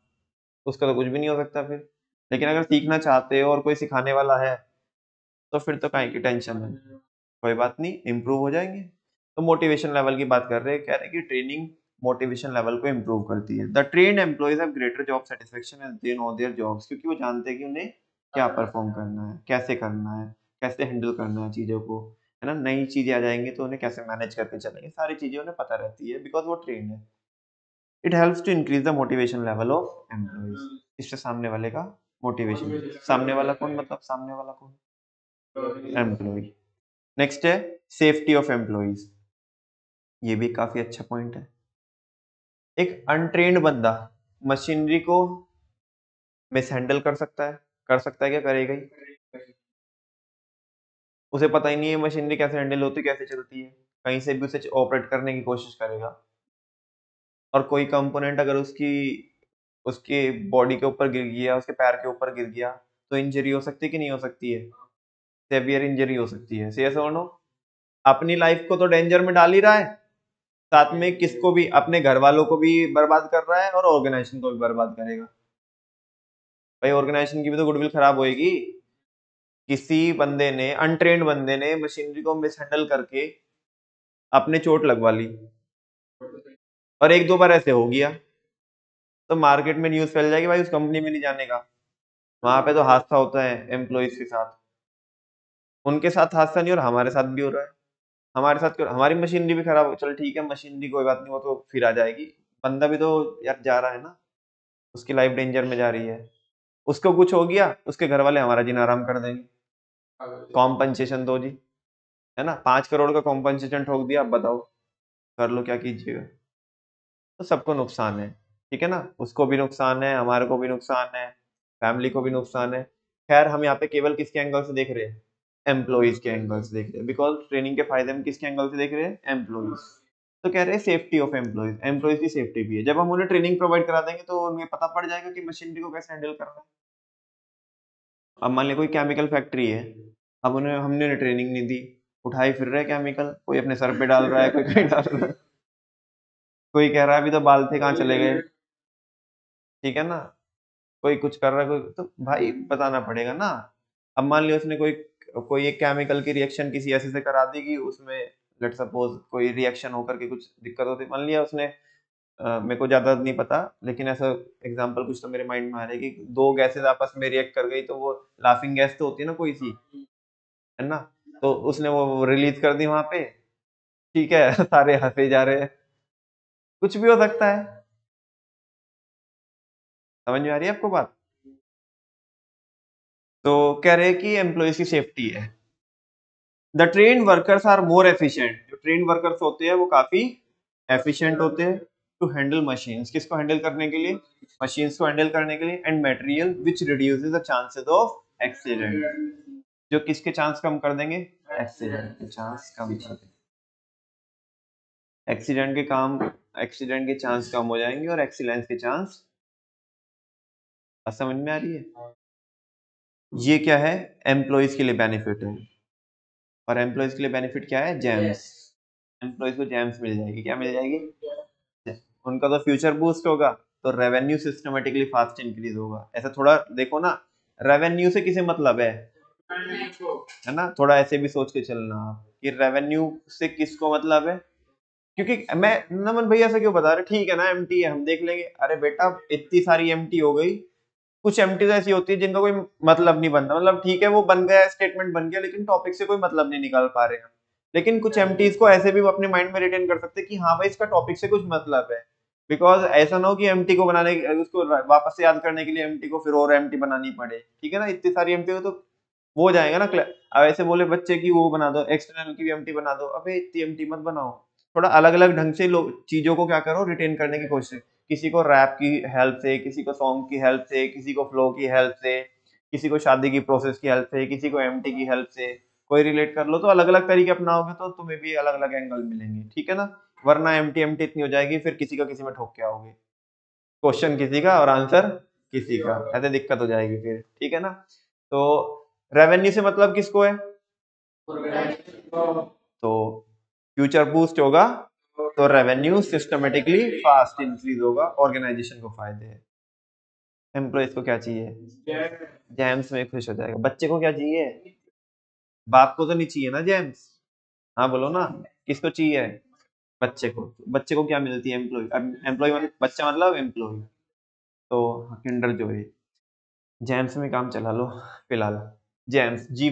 Speaker 1: उसका तो कुछ भी नहीं हो सकता फिर। लेकिन अगर सीखना चाहते हो और कोई सिखाने वाला है, तो फिर तो काहे की टेंशन है, कोई बात नहीं, इम्प्रूव हो जाएंगे। तो मोटिवेशन लेवल की बात कर रहे हैं, कह रहे हैं कि ट्रेनिंग मोटिवेशन लेवल को इम्प्रूव करती है। The trained employees have greater job satisfaction as they know their jobs, क्योंकि वो जानते हैं कि उन्हें क्या परफॉर्म करना है, कैसे करना है, कैसे हैंडल करना है चीजों को, है ना, नई चीजें आ जाएंगी तो उन्हें कैसे मैनेज करके चलेंगे, सारी चीजें उन्हें पता रहती है, बिकॉज वो ट्रेन है। It helps to increase the motivation level of employees, इससे सामने वाले का मोटिवेशन, सामने वाला कौन, मतलब सामने वाला कौन, एम्प्लॉय। नेक्स्ट है सेफ्टी ऑफ एम्प्लॉइज, ये भी काफी अच्छा पॉइंट है। एक अनट्रेन्ड बंदा मशीनरी को मिसहैंडल कर सकता है क्या, करेगा ही? उसे पता ही नहीं है मशीनरी कैसे हैंडल होती है, कैसे चलती है, कहीं से भी उसे ऑपरेट करने की कोशिश करेगा, और कोई कंपोनेंट अगर उसकी उसके बॉडी के ऊपर गिर गया, उसके पैर के ऊपर गिर गया, तो इंजरी हो सकती है कि नहीं हो सकती है? सेवियर इंजरी हो सकती है, सी एस और नो। अपनी लाइफ को तो डेंजर में डाल ही रहा है, साथ में किसको भी, अपने घर वालों को भी बर्बाद कर रहा है और ऑर्गेनाइजेशन को भी बर्बाद करेगा। भाई ऑर्गेनाइजेशन की भी तो गुडविल खराब होएगी। किसी बंदे ने, अनट्रेन्ड बंदे ने मशीनरी को मिसहैंडल करके अपने चोट लगवा ली, और एक दो बार ऐसे हो गया तो मार्केट में न्यूज फैल जाएगी भाई उस कंपनी में नहीं जाने का। वहां पे तो हादसा होता है एम्प्लॉइज के साथ, उनके साथ हादसा नहीं और हमारे साथ भी हो रहा है। हमारे साथ क्यों, हमारी मशीनरी भी खराब हो, चल ठीक है मशीनरी कोई बात नहीं, वो तो फिर आ जाएगी। बंदा भी तो यार जा रहा है ना, उसकी लाइफ डेंजर में जा रही है। उसको कुछ हो गया, उसके घर वाले हमारा जीना आराम कर देंगे। कॉम्पनसेशन दो जी, है ना, 5 करोड़ का कॉम्पनसेशन ठोक दिया, अब बताओ कर लो क्या कीजिएगा। तो सबको नुकसान है, ठीक है ना, उसको भी नुकसान है, हमारे को भी नुकसान है, फैमिली को भी नुकसान है। खैर हम यहाँ पे केवल किसके एंगल से देख रहे हैं, एम्प्लॉइज के एंगल से देख रहे हैं, बिकॉज ट्रेनिंग के फायदे हम किसके एंगल से देख रहे हैं, एम्प्लॉइज। तो कह रहे हैं सेफ्टी ऑफ एम्प्लॉइज, एम्प्लॉइज की सेफ्टी भी है। जब हम उन्हें ट्रेनिंग प्रोवाइड करा देंगे तो उन्हें पता पड़ जाएगा कि मशीनरी को कैसे हैंडल करना है। अब मान लिया कोई केमिकल फैक्ट्री है, अब उन्हें, हमने उन्हें ट्रेनिंग नहीं दी, उठाई फिर रहे केमिकल, कोई अपने सर पे डाल रहा है, कोई कहीं डाल रहा है, कोई कह रहा है अभी तो बाल थे कहाँ चले गए, ठीक है ना, कोई कुछ कर रहा है, कोई, तो भाई बताना पड़ेगा ना। अब मान लिया उसने कोई, कोई एक केमिकल की रिएक्शन किसी ऐसे से करा दी कि उसमें लेट सपोज कोई रिएक्शन होकर के कुछ दिक्कत होती, मान लिया उसने, मेरे को ज्यादा नहीं पता लेकिन ऐसा एग्जांपल कुछ तो मेरे माइंड में आ रहा है कि दो गैसेस आपस में रिएक्ट कर गई तो वो लाफिंग गैस तो होती है ना कोई सी, है ना, तो उसने वो रिलीज कर दी वहां पे, ठीक है सारे हंसे जा रहे हैं, कुछ भी हो सकता है। समझ में आ रही है आपको बात। तो कह रहे हैं कि एम्प्लॉयज की सेफ्टी है। The train workers are more efficient, जो ट्रेन वर्कर्स होते हैं वो काफी एफिशिएंट होते हैं टू हैंडल मशीन्स, किसको हैंडल करने के लिए, मशीन्स को हैंडल करने के लिए, and material which reduces the chances of accident, जो किसके चांस कम कर देंगे, एक्सीडेंट के चांस कम कर देंगे। एक्सीडेंट के काम, एक्सीडेंट के चांस कम हो जाएंगे और एक्सीलेंस के चांस, समझ में आ रही है। ये क्या है, एम्प्लॉयज के लिए बेनिफिट है, और एम्प्लॉयज के लिए बेनिफिट क्या है, जेम्स, एम्प्लॉयज को जेम्स मिल जाएगी, क्या मिल जाएगी, उनका तो फ्यूचर बूस्ट होगा, तो रेवेन्यू सिस्टमेटिकली फास्ट इंक्रीज होगा। ऐसा थोड़ा देखो ना, रेवेन्यू से किसे मतलब है ना, थोड़ा ऐसे भी सोच के चलना आप कि रेवेन्यू से किसको मतलब है। क्योंकि मैं, नमन भैया से क्यों बता रहे, ठीक है ना एमटी है हम देख लेंगे, अरे बेटा इतनी सारी एमटी हो गई, कुछ एमटी ऐसी होती है जिनका कोई मतलब नहीं बनता, मतलब ठीक है वो बन गया, स्टेटमेंट बन गया, लेकिन टॉपिक से कोई मतलब नहीं निकाल पा रहे हैं। लेकिन कुछ एमटीज को ऐसे भी अपने माइंड में रिटेन कर सकते हैं कि हाँ भाई इसका टॉपिक से कुछ मतलब है। बिकॉज ऐसा ना हो कि एमटी को बनाने, उसको वापस से याद करने के लिए एमटी को फिर और एमटी बनानी पड़े, ठीक है ना, इतनी सारी एमटी हो तो वो हो जाएगा ना। अब ऐसे बोले बच्चे की वो बना दो, एक्सटर्नल की भी एमटी बना दो, अबे इतनी एमटी मत बनाओ, थोड़ा अलग अलग ढंग से लोग चीजों को क्या करो, रिटेन करने की कोशिश। किसी को रैप की हेल्प से, किसी को सॉन्ग की हेल्प से, किसी को फ्लो की हेल्प से, किसी को शादी की प्रोसेस की हेल्प से, किसी को एमटी की हेल्प से, कोई रिलेट कर लो, तो अलग अलग तरीके अपनाओगे तो तुम्हें भी अलग अलग एंगल मिलेंगे, ठीक है ना। वरना एमटी एमटी इतनी हो जाएगी फिर किसी का किसी में ठोक के आओगे, क्वेश्चन किसी का और आंसर किसी का, ऐसे दिक्कत हो जाएगी फिर, ठीक है ना। तो रेवेन्यू से मतलब किसको है, तो फ्यूचर बूस्ट होगा तो रेवेन्यू सिस्टमेटिकली फास्ट इंक्रीज होगा, ऑर्गेनाइजेशन को फायदे है। एम्प्लॉयज को क्या चाहिए, जेम्स में खुश हो जाएगा। बच्चे को क्या चाहिए, बाप को तो नहीं चाहिए ना जेम्स, हाँ बोलो ना, किसको चाहिए, बच्चे को। बच्चे को क्या मिलती है, एम्प्लॉय, एम्प्लॉय मतलब बच्चा मतलब एम्प्लॉय, तो किंडर जो है, जेम्स में काम चला लो फिलहाल। जेम्स, जी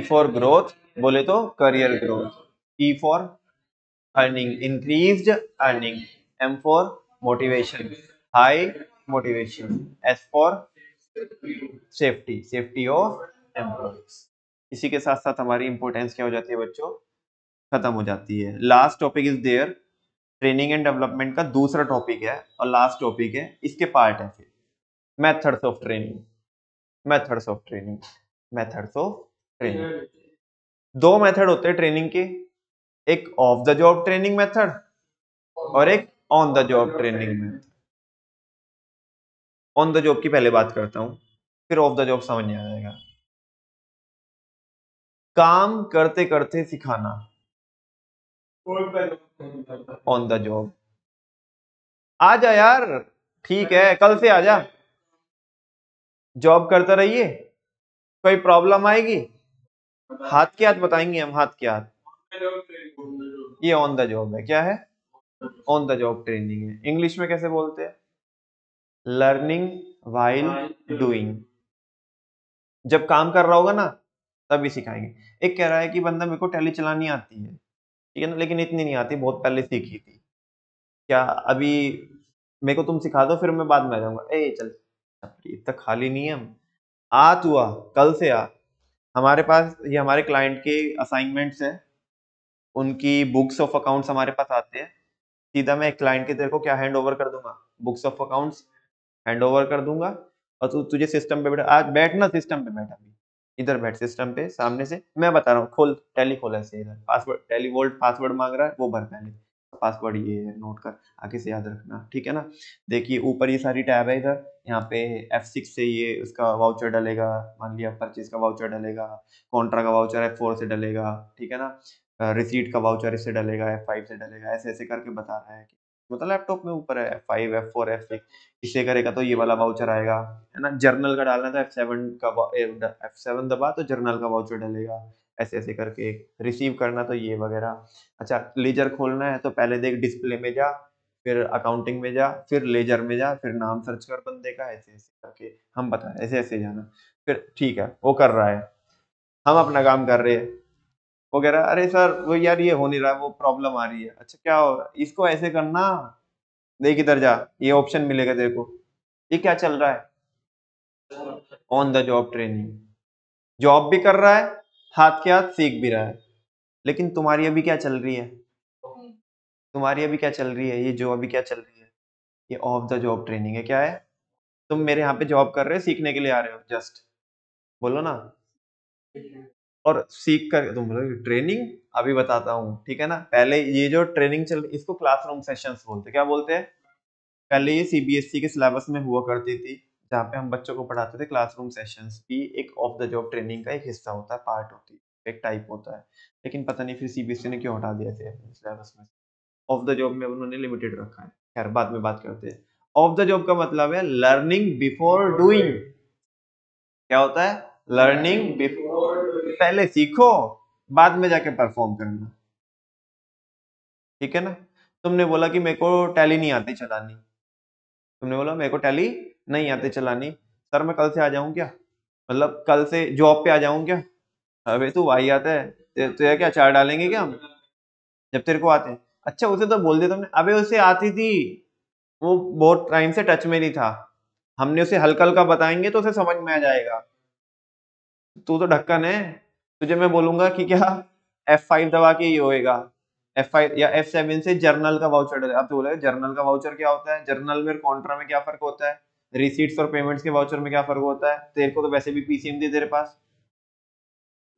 Speaker 1: फॉर ग्रोथ, बोले तो career growth, E for earning, increased earning, M for motivation, high motivation, S for safety, safety of employees. इसी के साथ साथ हमारी इंपॉर्टेंस क्या हो जाती है बच्चों, खत्म हो जाती है। Last topic is there, training and development का दूसरा टॉपिक है और लास्ट टॉपिक है, इसके पार्ट है फिर methods of training, methods of training, methods of training. दो मेथड होते हैं ट्रेनिंग के, एक of the job training method और एक on the job training method. On the job की पहले बात करता हूं, फिर ऑफ द जॉब समझ नहीं आ जाएगा। काम करते करते सिखाना, ऑन द जॉब। आ जा यार, ठीक है कल से आ जा, जॉब करते रहिए, कोई प्रॉब्लम आएगी हाथ के हाथ बताएंगे हम, हाथ के हाथ। ये ऑन द जॉब है, क्या है? ऑन द जॉब ट्रेनिंग है। इंग्लिश में कैसे बोलते हैं? Learning while doing. जब काम कर रहा होगा ना तभी सिखाएंगे। एक कह रहा है कि बंदा मेरे को टैली चलानी आती है, ठीक है ना, लेकिन इतनी नहीं आती, बहुत पहले सीखी थी, क्या अभी मेरे को तुम सिखा दो फिर मैं बाद में आ जाऊंगा? ए चल, इतना खाली नहीं है हम। आ तू आ, कल से आ हमारे पास। ये हमारे क्लाइंट के असाइनमेंट्स हैं, उनकी बुक्स ऑफ अकाउंट्स हमारे पास आते हैं। सीधा मैं एक क्लाइंट के तेरे को क्या हैंड ओवर कर दूंगा, books of accounts hand over कर दूंगा, और तू तुझे सिस्टम पे बैठ, आज बैठ ना सिस्टम पे बैठ, अभी इधर बैठ सिस्टम पे सामने से, मैं बता रहा हूँ, खोल टैली, खोल ऐसे इधर, पासवर्ड टैली वोल्ट पासवर्ड मांग रहा है, वो भर पहले, पासवर्ड ये है, नोट कर, आगे से याद रखना, ठीक है ना। देखिए ऊपर ये सारी टैब है, इधर यहाँ पे F6 से ये उसका वाउचर डलेगा, मान लिया परचेज का वाउचर डलेगा, कॉन्ट्रा का वाउचर F4 से डलेगा, ठीक है ना, रिसीट का वाउचर इससे डलेगा, F5 से डलेगा, ऐसे ऐसे करके बता रहा है कि मतलब लैपटॉप में ऊपर है F5 F4 F6, इसे करेगा तो ये वाला वाउचर आएगा, है ना। जर्नल का डालना है तो F7 दबा तो जर्नल का वाउचर डलेगा, ऐसे ऐसे करके। रिसीव करना तो ये वगैरह। अच्छा लेजर खोलना है तो पहले देख डिस्प्ले में जा, फिर अकाउंटिंग में जा, फिर लेजर में जा, फिर नाम सर्च कर बंदे का, ऐसे ऐसे करके हम बता, ऐसे ऐसे जाना। फिर ठीक है वो कर रहा है, हम अपना काम कर रहे हैं, वो कह रहा है अरे सर वो यार ये हो नहीं रहा, वो प्रॉब्लम आ रही है। अच्छा क्या हो रहा है? इसको ऐसे करना, देख इधर जा, ये ऑप्शन मिलेगा तेरे को। ये क्या चल रहा है? On the job training. Job भी कर रहा है, हाथ के हाथ सीख भी रहा है। लेकिन तुम्हारी अभी क्या चल रही है? तुम्हारी अभी क्या चल रही है? ये जो अभी क्या चल रही है, ये ऑफ द जॉब ट्रेनिंग है। क्या है? तुम मेरे यहाँ पे जॉब कर रहे हो, सीखने के लिए आ रहे हो जस्ट, बोलो ना। और सीख कर तुम बोलोगे ट्रेनिंग, अभी बताता हूँ, ठीक है ना। पहले ये जो ट्रेनिंग चल, इसको क्लासरूम सेशंस बोलते हैं। क्या बोलते हैं? पहले ये सीबीएसई के सिलेबस में हुआ करती थी, जहाँ पे हम बच्चों को पढ़ाते थे। क्लासरूम सेशंस भी एक ऑफ द जॉब ट्रेनिंग का एक हिस्सा होता है, पार्ट होती है, एक टाइप होता है। लेकिन पता नहीं फिर सीबीएसई ने क्यों हटा दिया थे अपने सिलेबस में। ऑफ द जॉब में उन्होंने लिमिटेड रखा है, खैर बाद में बात करते हैं। ऑफ द जॉब का मतलब है लर्निंग बिफोर डूइंग। क्या होता है? लर्निंग बिफोर, पहले सीखो बाद में जाके परफॉर्म करना, ठीक है ना। तुमने बोला कि मेरे को टैली नहीं आती चलानी, तुमने बोला मेरे को टैली नहीं आती चलानी, सर मैं कल से आ जाऊं क्या? मतलब कल से जॉब पे आ जाऊं क्या? अबे तू भाई आता है, तेरा क्या चार डालेंगे क्या हम, जब तेरे को आते हैं? अच्छा उसे तो बोल दिया तुमने, अबे उसे आती थी, वो बहुत टाइम से टच में नहीं था, हमने उसे हल्का हल्का बताएंगे तो उसे समझ में आ जाएगा। तू तो ढक्कन है, तुझे मैं बोलूंगा कि क्या F5 दबा के ये होएगा, F5 या F7 से जर्नल का वाउचर डले। अब तो बोला जर्नल का वाउचर क्या होता है, जर्नल में कॉन्ट्रा में क्या फर्क होता है, रिसीट्स और पेमेंट्स के वाउचर में क्या फर्क होता है? तेरे को तो वैसे भी पीसीएम थी तेरे पास,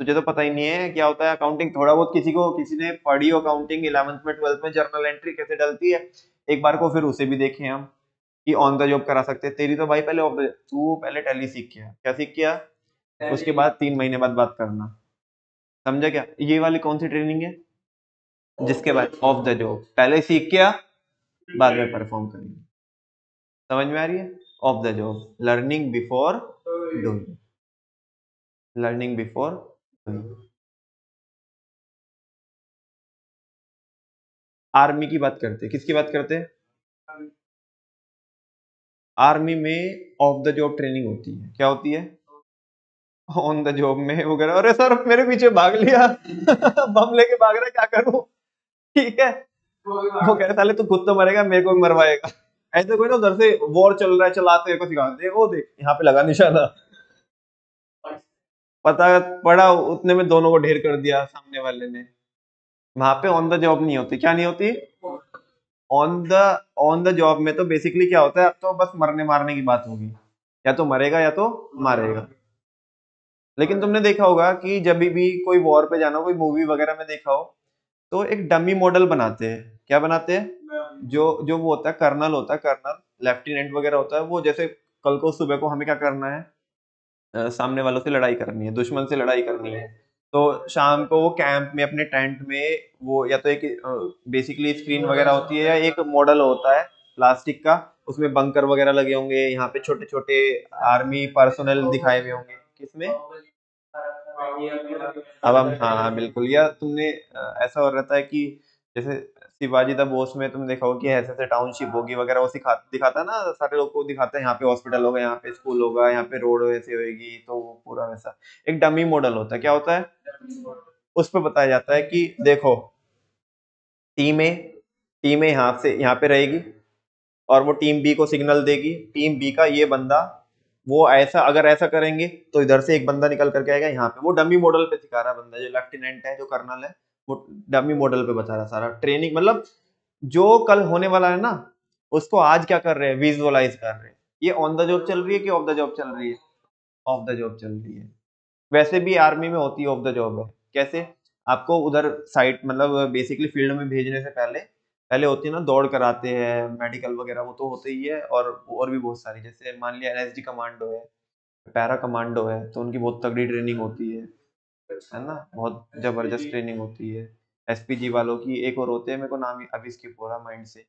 Speaker 1: तुझे तो पता ही नहीं है क्या होता है अकाउंटिंग। थोड़ा बहुत किसी को, किसी ने पढ़ी हो अकाउंटिंग 11th में 12th में, जर्नल एंट्री कैसे डलती है एक बार को, फिर उसे भी देखें हम कि ऑन द जॉब करा सकते हैं। तेरी तो भाई पहले ऑफ द, तू पहले टैली सीख गया, क्या सीख किया, उसके बाद 3 महीने बाद बात करना, समझा क्या? ये वाली कौन सी ट्रेनिंग है? जिसके बाद ऑफ द जॉब, पहले सीख किया बाद में परफॉर्म करेंगे। समझ में आ रही है? Of the job, learning before doing, learning before doing. Army की बात करते हैं, किसकी बात करते हैं? आर्मी में ऑफ द जॉब ट्रेनिंग होती है, क्या होती है? ऑन द जॉब में वो कह रहा अरे सर मेरे पीछे भाग लिया बम लेके भाग रहा, क्या करूं? ठीक है, वो कह रहे साले तू खुद तो मरेगा, मेरे को भी मरवाएगा। ऐसे कोई ना उधर से वॉर चल रहा है, चलाते को सिखाते, वो देख यहाँ पे लगा निशाना, पता पड़ा उतने में दोनों को ढेर कर दिया सामने वाले ने। वहां पे ऑन द जॉब नहीं होती, क्या नहीं होती? ऑन द जॉब में तो बेसिकली क्या होता है, अब तो बस मरने मारने की बात होगी, या तो मरेगा या तो मारेगा। लेकिन तुमने देखा होगा कि जब भी कोई वॉर पे जाना हो, कोई मूवी वगैरह में देखा हो, तो एक डमी मॉडल बनाते हैं। क्या बनाते हैं? जो जो वो होता है कर्नल, होता है कर्नल, लेफ्टिनेंट वगैरह होता है वो, जैसे कल को सुबह को हमें क्या करना है, सामने वालों से लड़ाई करनी है, दुश्मन से लड़ाई करनी है, तो शाम को वो कैंप में अपने टेंट में वो या तो एक बेसिकली स्क्रीन वगैरह होती है या एक मॉडल होता है प्लास्टिक का, उसमें बंकर वगैरह लगे होंगे, यहाँ पे छोटे छोटे आर्मी पर्सोनल दिखाए हुए होंगे किसमें। अब हम हाँ हाँ बिल्कुल, या तुमने ऐसा हो रहता है कि जैसे शिवाजी द बोस में तुम देखा होगा कि ऐसे ऐसे टाउनशिप होगी वगैरह, वो दिखाता है ना, सारे लोग को दिखाता है यहाँ पे हॉस्पिटल होगा, यहाँ पे स्कूल होगा, यहाँ पे रोड वैसे होगी, तो वो पूरा वैसा एक डमी मॉडल होता है, क्या होता है उस पर बताया जाता है कि देखो टीम ए टीम ए यहाँ पे रहेगी और वो टीम बी को सिग्नल देगी, टीम बी का ये बंदा वो ऐसा अगर ऐसा करेंगे तो इधर से एक बंदा निकल करके आएगा यहाँ पे, वो डमी मॉडल पे सिखा रहा है बंदा, जो लेफ्टिनेंट है जो कर्नल है, वो डमी मॉडल पे बता रहा है सारा ट्रेनिंग, मतलब जो कल होने वाला है ना उसको आज क्या कर रहे हैं, विजुअलाइज कर रहे हैं। ये ऑन द जॉब चल रही है कि ऑफ द जॉब चल रही है? ऑफ द जॉब चल रही है। वैसे भी आर्मी में होती है ऑफ द जॉब है। कैसे? आपको उधर साइट मतलब बेसिकली फील्ड में भेजने से पहले पहले होती है ना, दौड़ कराते हैं, मेडिकल वगैरह वो तो होते ही है, और भी बहुत सारी, जैसे मान लिया एनएसजी कमांडो है, पैरा कमांडो है, तो उनकी बहुत तगड़ी ट्रेनिंग होती है ना, बहुत जबरदस्त ट्रेनिंग होती है। एसपीजी वालों की एक और होते हैं, मेरे को नाम अभी स्किप हो रहा माइंड से,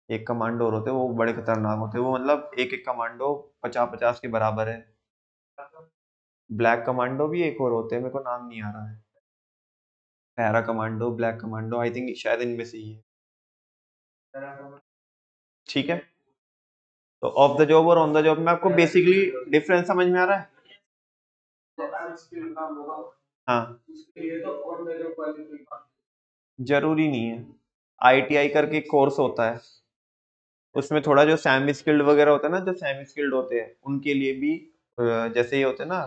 Speaker 1: एक कमांडो और होते हैं वो बड़े खतरनाक होते हैं, वो मतलब एक एक कमांडो 50-50 के बराबर है। ब्लैक कमांडो भी एक और होते हैं, मेरे को नाम नहीं आ रहा है, para commando, black commando, I think शायद इनमें से ही है। ठीक है, तो ऑफ द जॉब और ऑन द जॉब में आपको बेसिकली डिफरेंस समझ में आ रहा है? हाँ, जरूरी नहीं है। आईटीआई करके कोर्स होता है, उसमें थोड़ा जो सेमी स्किल्ड वगैरह होता है ना, जो सेमी स्किल्ड होते हैं उनके लिए भी जैसे ये होते हैं ना,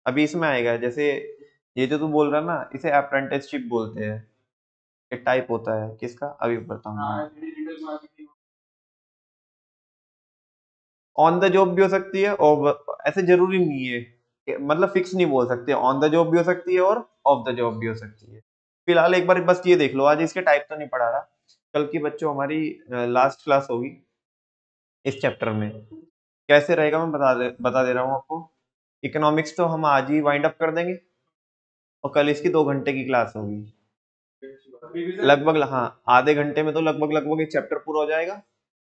Speaker 1: अभी इसमें आएगा, जैसे ये जो तू बोल रहा है ना, इसे अप्रेंटिसशिप बोलते हैं, एक टाइप होता है किसका, अभी बताऊंगा। ऑन द जॉब भी हो सकती है और ऐसे जरूरी नहीं है मतलब फिक्स नहीं बोल सकते, ऑन द जॉब भी हो सकती है और ऑफ द जॉब भी हो सकती है। फिलहाल एक बार बस ये देख लो, आज इसके टाइप तो नहीं पढ़ा रहा, कल की बच्चों हमारी लास्ट क्लास होगी इस चैप्टर में, कैसे रहेगा मैं बता दे रहा हूँ आपको। इकोनॉमिक्स तो हम आज ही वाइंड अप कर देंगे और कल इसकी 2 घंटे की क्लास होगी लगभग, हाँ आधे घंटे में तो लगभग लगभग एक चैप्टर पूरा हो जाएगा,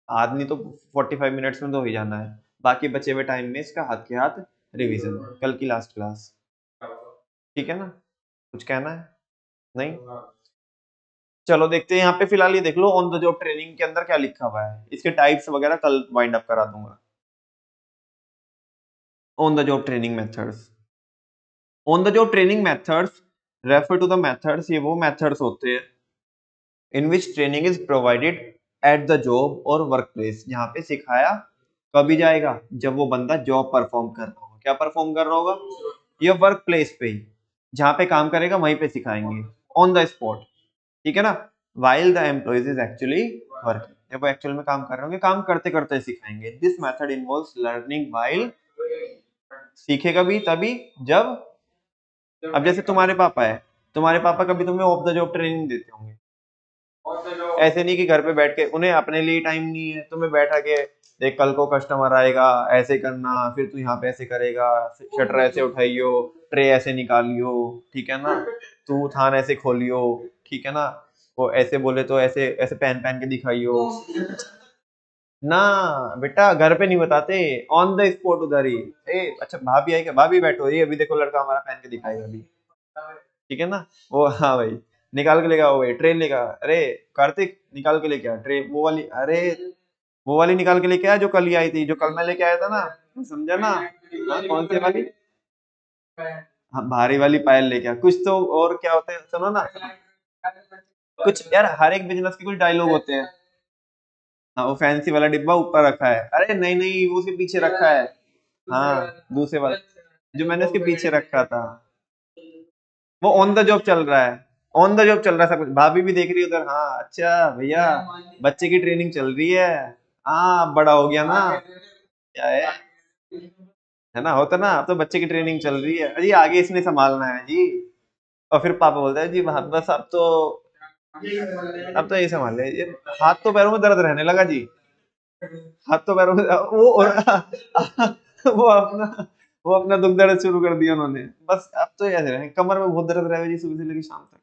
Speaker 1: आदमी तो 45 मिनट्स में तो हो ही जाना है, बाकी बचे हुए टाइम में इसका हाथ के हाथ रिवीजन, कल की लास्ट क्लास। ठीक है ना, कुछ कहना है? नहीं? चलो देखते हैं, यहाँ पे फिलहाल ये देख लो ऑन द जॉब ट्रेनिंग के अंदर क्या लिखा हुआ है, इसके टाइप्स वगैरह कल वाइंड अप करा दूंगा। On the job training methods, on the job training methods refer to the methods, ये वो मेथड्स होते हैं in which training is provided at the job और वर्क प्लेस, यहाँ पे सिखाया कभी जाएगा जब वो बंदा जॉब परफॉर्म कर रहा होगा, क्या परफॉर्म कर रहा होगा, ये वर्क प्लेस पे ही जहाँ पे काम करेगा वहीं पे सिखाएंगे, ऑन द स्पॉट। ठीक है ना, while the employees is actually working, जब वो एक्चुअल में काम कर रहे होंगे, काम करते करते सिखाएंगे। This method involves learning while, सीखेगा भी तभी जब, अब जैसे तुम्हारे पापा है, तुम्हारे पापा कभी तुम्हें ऑफ द जॉब ट्रेनिंग देते होंगे, ऐसे नहीं कि घर पे बैठ के, उन्हें अपने लिए टाइम नहीं है, तुम्हें बैठा के देख कल को कस्टमर आएगा ऐसे करना, फिर तू यहाँ पे ऐसे करेगा, शटर ऐसे उठाइयो, ट्रे ऐसे निकालियो, ठीक है ना, तू थान ऐसे खोलियो, ठीक है ना, वो ऐसे बोले तो ऐसे ऐसे पहन पहन के दिखाइयो ना, बेटा घर पे नहीं बताते, ऑन द स्पॉट उधर ही। ए अच्छा भाभी आई क्या, भाभी बैठो, ये अभी देखो लड़का हमारा पहन के दिखाएगा अभी, ठीक है ना, वो हाँ भाई, निकाल के लेके आओ भाई, ट्रेन लेके आ, अरे कार्तिक निकाल के लेके आ ट्रे, वो वाली, अरे वो वाली निकाल के लेके आया जो कल ही आई थी, जो कल मैं लेके आया था ना, समझा ना, हाँ कौन सी वाली, हाँ भारी वाली पायल लेके आ, कुछ तो और क्या होते हैं सुनो ना, कुछ यार हर एक बिजनेस के कुछ डायलॉग होते हैं। हाँ वो फैंसी वाला डिब्बा ऊपर रखा है, अरे नहीं नहीं वो उसके पीछे रखा है, हाँ दूसरे वाला जो मैंने उसके पीछे रखा था, वो ऑन द जॉब चल रहा है, ऑन द जॉब चल रहा है सब कुछ, भाभी भी देख रही है उधर, हाँ अच्छा भैया बच्चे की ट्रेनिंग चल रही है, हाँ बड़ा हो गया ना, क्या है ना, होता ना, अब तो बच्चे की ट्रेनिंग चल रही है जी, आगे इसने संभालना है जी, और फिर पापा बोलता है जी बस अब तो ये संभाल ले ये, हाथ तो पैरों में दर्द रहने लगा जी, हाथ तो पैरों में वो वो अपना वो अपना दुख दर्द शुरू कर दिया उन्होंने। बस अब तो ऐसे रहे, कमर में बहुत दर्द रहे जी सुबह से लेकर शाम तक,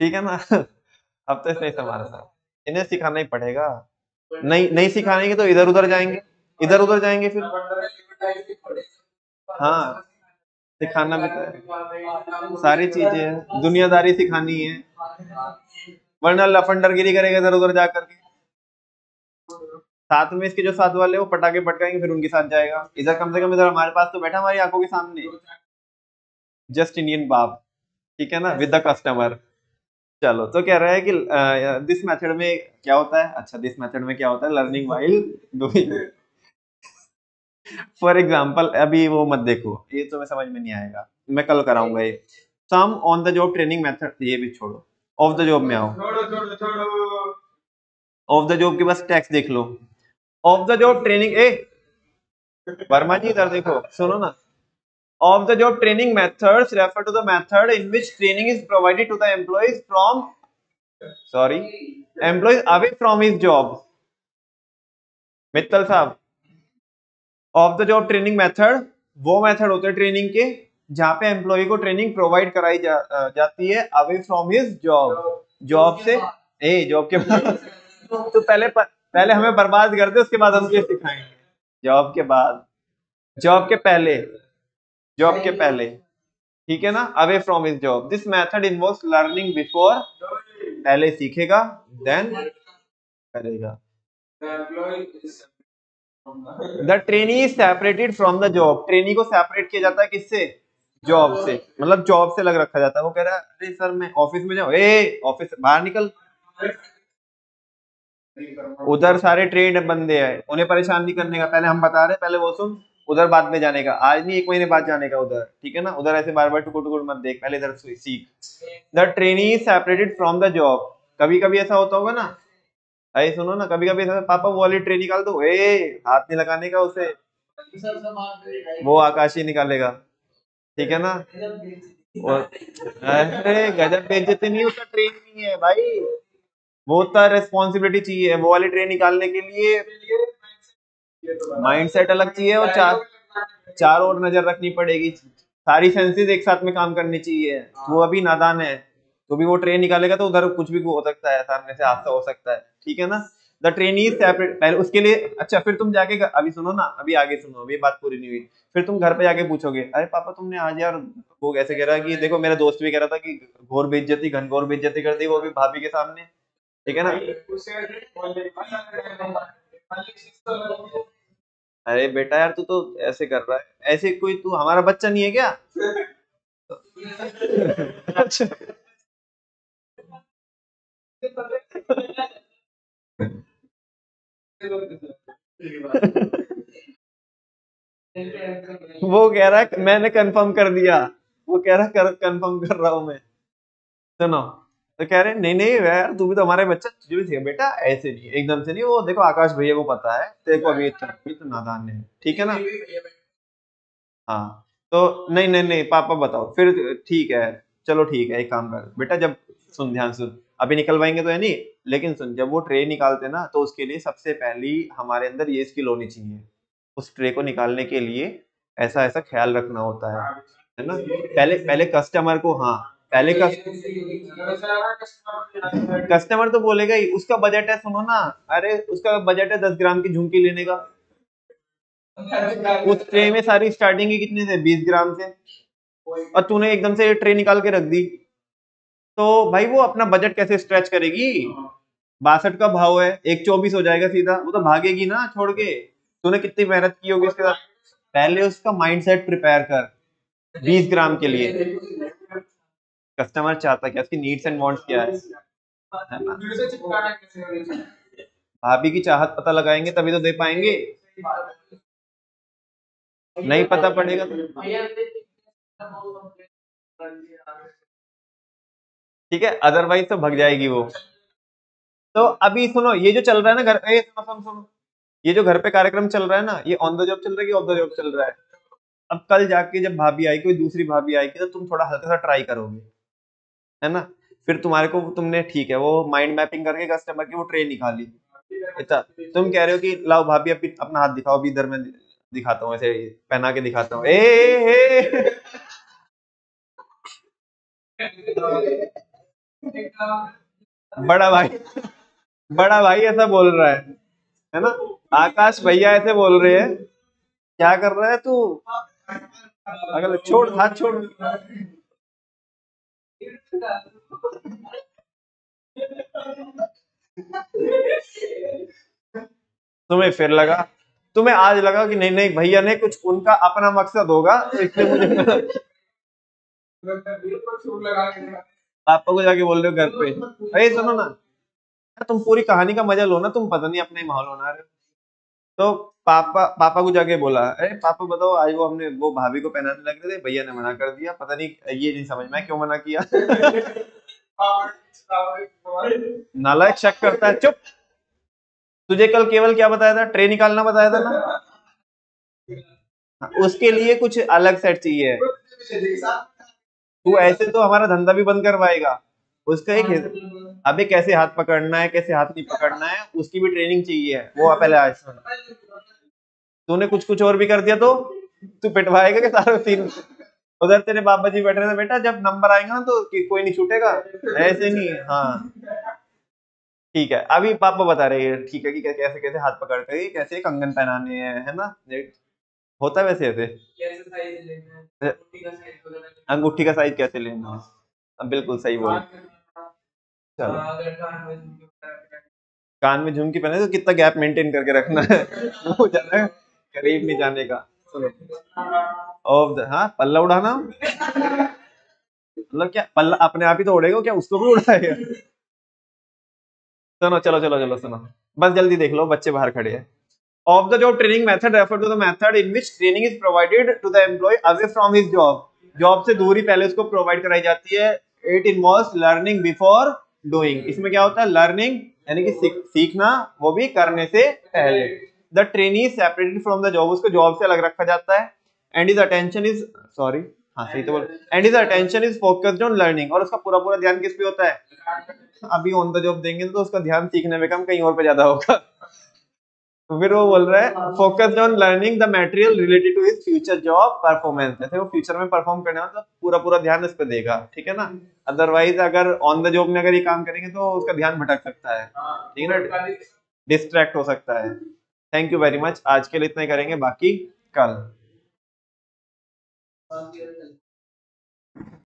Speaker 1: ठीक है ना। अब तो ऐसा ही हमारे साथ, इन्हें सिखाना ही पड़ेगा। नहीं नहीं सिखाएंगे तो इधर उधर जाएंगे, इधर उधर जाएंगे फिर। हाँ, सिखाना भी तो है, सारी चीजें दुनियादारी सिखानी है, वरना लफंडरगिरी करेगा इधर उधर जा करके। साथ में इसके जो साथ वाले वो पटाखे पटकाएंगे, फिर उनके साथ जाएगा। इधर कम से कम इधर हमारे पास तो बैठा हमारी आंखों के सामने, जस्ट इंडियन बाप, ठीक है ना, विद द कस्टमर। चलो, तो कह रहा है कि दिस मेथड में क्या होता है, अच्छा दिस मेथड में क्या होता है, learning while doing. For example, अभी वो मत देखो, ये तुम्हें समझ में नहीं आएगा, मैं कल कराऊंगा ये। Some on the job training method, ये भी छोड़ो, ऑफ द जॉब में आओ। ऑफ द जॉब के बस टैक्स देख लो। ऑफ द जॉब ट्रेनिंग, ए वर्मा जी इधर देखो, सुनो ना। Off the job training methods refer to the method in which training is provided to the employees from, sorry, employees away from his job. Mittal साहब, off the job training method वो मेथड होते हैं ट्रेनिंग के जहां पे एम्प्लॉय को ट्रेनिंग प्रोवाइड कराई जाती है away from his job, job से, ए जॉब के तो पहले हमें बर्बाद कर दे, उसके बाद हम ये सिखाएंगे। जॉब के बाद, जॉब के पहले, जॉब के पहले, ठीक है ना, away from his job. This method involves learning before, पहले सीखेगा देन करेगा। The trainee is separated from the job, trainee को सेपरेट किया जाता है किससे, जॉब से, मतलब जॉब से अलग रखा जाता है। वो कह रहा है अरे सर मैं ऑफिस में जाऊँ, ए ऑफिस बाहर निकल, उधर सारे ट्रेड बंदे हैं, उन्हें परेशान नहीं करने का, पहले हम बता रहे, पहले वो सुन, उधर बाद में जाने का, आज नहीं 1 महीने बाद जाने का उधर, ठीक है ना, उधर ऐसे बार बार टुकुर टुकुर मत देख, पहले इधर सीख। The trainee is separated from the job. कभी कभी ऐसा होता होगा ना, अरे सुनो ना, कभी कभी ऐसा, पापा वो वाली ट्रेन निकाल दो, ए हाथ नहीं लगाने का उसे, वो आकाश ही निकालेगा, ठीक है ना। और अरे गजब बेइज्जती नहीं, उसका ट्रेन नहीं है भाई, वो तो रेस्पॉन्सिबिलिटी चाहिए, वो वाली ट्रेन निकालने के लिए माइंडसेट अलग चाहिए, और चार और नजर रखनी पड़ेगी, सारी सेंसेस एक साथ में काम करनी चाहिए। वो अभी नादान है, तो भी वो ट्रेन निकालेगा तो उधर कुछ भी हो सकता है, सामने से हादसा हो सकता है, ठीक है ना। द ट्रेन इज सेपरेट, पहले उसके लिए, अच्छा फिर तुम जाके अभी सुनो ना, अभी आगे सुनो, अभी बात पूरी नहीं हुई। फिर तुम घर पे जाके पूछोगे, अरे पापा तुमने आज यार, वो कैसे कह रहा है कि देखो, मेरा दोस्त भी कह रहा था कि घोर बेइज्जती, घनघोर बेइज्जती कर दी वो भी भाभी के सामने, ठीक है ना। अरे बेटा यार, तू तो ऐसे कर रहा है, ऐसे कोई, तू हमारा बच्चा नहीं है क्या। अच्छा, वो कह रहा है मैंने कंफर्म कर दिया, वो कह रहा है कंफर्म कर रहा हूं मैं, सुनो। तो कह रहे नहीं नहीं यार, तू भी तो हमारे बच्चा, तुझे भी चाहिए बेटा, ऐसे नहीं एकदम से नहीं, वो देखो आकाश भैया को पता है, तेरे को अभी तो नादान है, ठीक है ना। हाँ, तो नहीं नहीं नहीं पापा बताओ फिर, ठीक है, चलो ठीक है, एक काम कर बेटा, जब, सुन ध्यान सुन, अभी निकलवाएंगे तो है नहीं, लेकिन सुन, जब वो ट्रे निकालते ना, तो उसके लिए सबसे पहली हमारे अंदर ये स्किल होनी चाहिए, उस ट्रे को निकालने के लिए ऐसा ऐसा ख्याल रखना होता है ना। पहले पहले कस्टमर को, हाँ, पहले कस्टमर तो बोलेगा ही, उसका बजट है, सुनो ना, अरे उसका बजट है 10 ग्राम की झुमकी लेने का, उस ट्रे में सारी स्टार्टिंग की कितने से, 20 ग्राम से, और तूने एकदम से ट्रे निकाल के रख दी, तो भाई वो अपना बजट कैसे स्ट्रेच करेगी। 62 का भाव है, एक 24 हो जाएगा सीधा, वो तो भागेगी ना छोड़ के, तूने कितनी मेहनत की होगी उसके साथ। पहले उसका माइंडसेट प्रिपेयर कर, 20 ग्राम के लिए कस्टमर चाहता क्या, उसकी नीड्स एंड वांट्स क्या है ना। भाभी की चाहत पता लगाएंगे तभी तो दे पाएंगे, नहीं पता पड़ेगा तो, ठीक है, अदरवाइज तो भग जाएगी वो। तो अभी सुनो, ये जो चल रहा है ना घर, सुनो सुनो सुनो, ये जो घर पे कार्यक्रम चल रहा है ना, ये ऑन द जॉब चल रहा है कि ऑफ द जॉब चल रहा है। अब कल जाके जब भाभी आई, कोई दूसरी भाभी आएगी, तो तुम थोड़ा हल्का सा ट्राई करोगे, है ना। फिर तुम्हारे को, तुमने ठीक है वो माइंड मैपिंग करके कस्टमर की वो ट्रे निकाली, अच्छा, तुम कह रहे हो कि लाओ भाभी अभी अपना हाथ दिखाओ, अभी इधर में दिखाता हूँ, ऐसे पहना के दिखाता हूँ। ए बड़ा भाई, बड़ा भाई ऐसा बोल रहा है ना? आकाश भैया ऐसे बोल रहे हैं, क्या कर रहा है तू? अगर छोड़, हाथ छोड़। तुम्हें फिर लगा, तुम्हें आज लगा कि नहीं नहीं भैया ने कुछ उनका अपना मकसद होगा, तो इसलिए मुझे पापा को जाके बोल रहे हो घर पे, अरे सुनो ना, तुम पूरी कहानी का मजा लो ना, तुम पता नहीं अपने ही माहौल बना रहे हो। तो पापा पापा को जाके बोला, अरे पापा बताओ, आज वो हमने वो भाभी को पहनाने लग रहे थे, भैया ने मना कर दिया, पता नहीं, ये नहीं समझ में क्यों मना किया। नालायक शक करता है, चुप। तुझे कल केवल क्या बताया था, ट्रे निकालना बताया था ना? उसके लिए कुछ अलग सेट चाहिए। तू ऐसे तो हमारा धंधा भी बंद करवाएगा। उसका एक अबे कैसे हाथ पकड़ना है, कैसे हाथ नहीं पकड़ना है, उसकी भी ट्रेनिंग चाहिए, वो पहले आज सुन। तूने कुछ कुछ और भी कर दिया तो तू पिटवाएगा कि सारा सीन? उधर तेरे बाबा जी बैठ रहे थे, बेटा जब नंबर आएगा ना तो कोई नहीं छूटेगा, ऐसे नहीं। हाँ ठीक है, अभी पापा बता रहे हैं, ठीक है, कि कैसे कैसे हाथ पकड़ते हैं, कैसे कंगन पहनाने हैं, है ना? होता है वैसे ऐसे, अंगूठी का साइज कैसे लेना है। अब बिल्कुल सही बोल। चलो, कान में झुमकी पहने तो कितना गैप मेंटेन करके रखना है, वो ज्यादा करीब नहीं जाने का। सुनो, हाँ पल्ला उड़ाना, मतलब क्या पल्ला अपने आप ही तो उड़ेगा, क्या उसको भी उड़ाएगा? सुनो, चलो चलो चलो सुनो, बस जल्दी देख लो, बच्चे बाहर खड़े हैं। Of the job training method refer to the method in which training is provided to the employee away from his job. Job से दूरी पहले उसको प्रोवाइड कराई जाती है। It involves learning before doing. इसमें क्या होता है, लर्निंग यानी कि सीखना, वो भी करने से पहले। The trainee is separated from the job, उसको जॉब से अलग रखा जाता है। And his attention is sorry, हाँ सही तो बोल, and his attention is focused on learning, और उसका पूरा पूरा ध्यान किस पे होता है? अभी ऑन द जॉब देंगे तो उसका ध्यान सीखने में कम, कहीं और पे ज्यादा होगा। तो फिर वो बोल रहा है focused on learning the material related to his future job performance, जैसे वो फ्यूचर में परफॉर्म करने वाला तो पूरा पूरा ध्यान इस पे देगा, ठीक है ना? अदरवाइज अगर ऑन द जॉब में अगर ये काम करेंगे तो उसका ध्यान भटक सकता है, ठीक है ना, डिस्ट्रैक्ट हो सकता है। थैंक यू वेरी मच, आज के लिए इतना ही करेंगे, बाकी कल।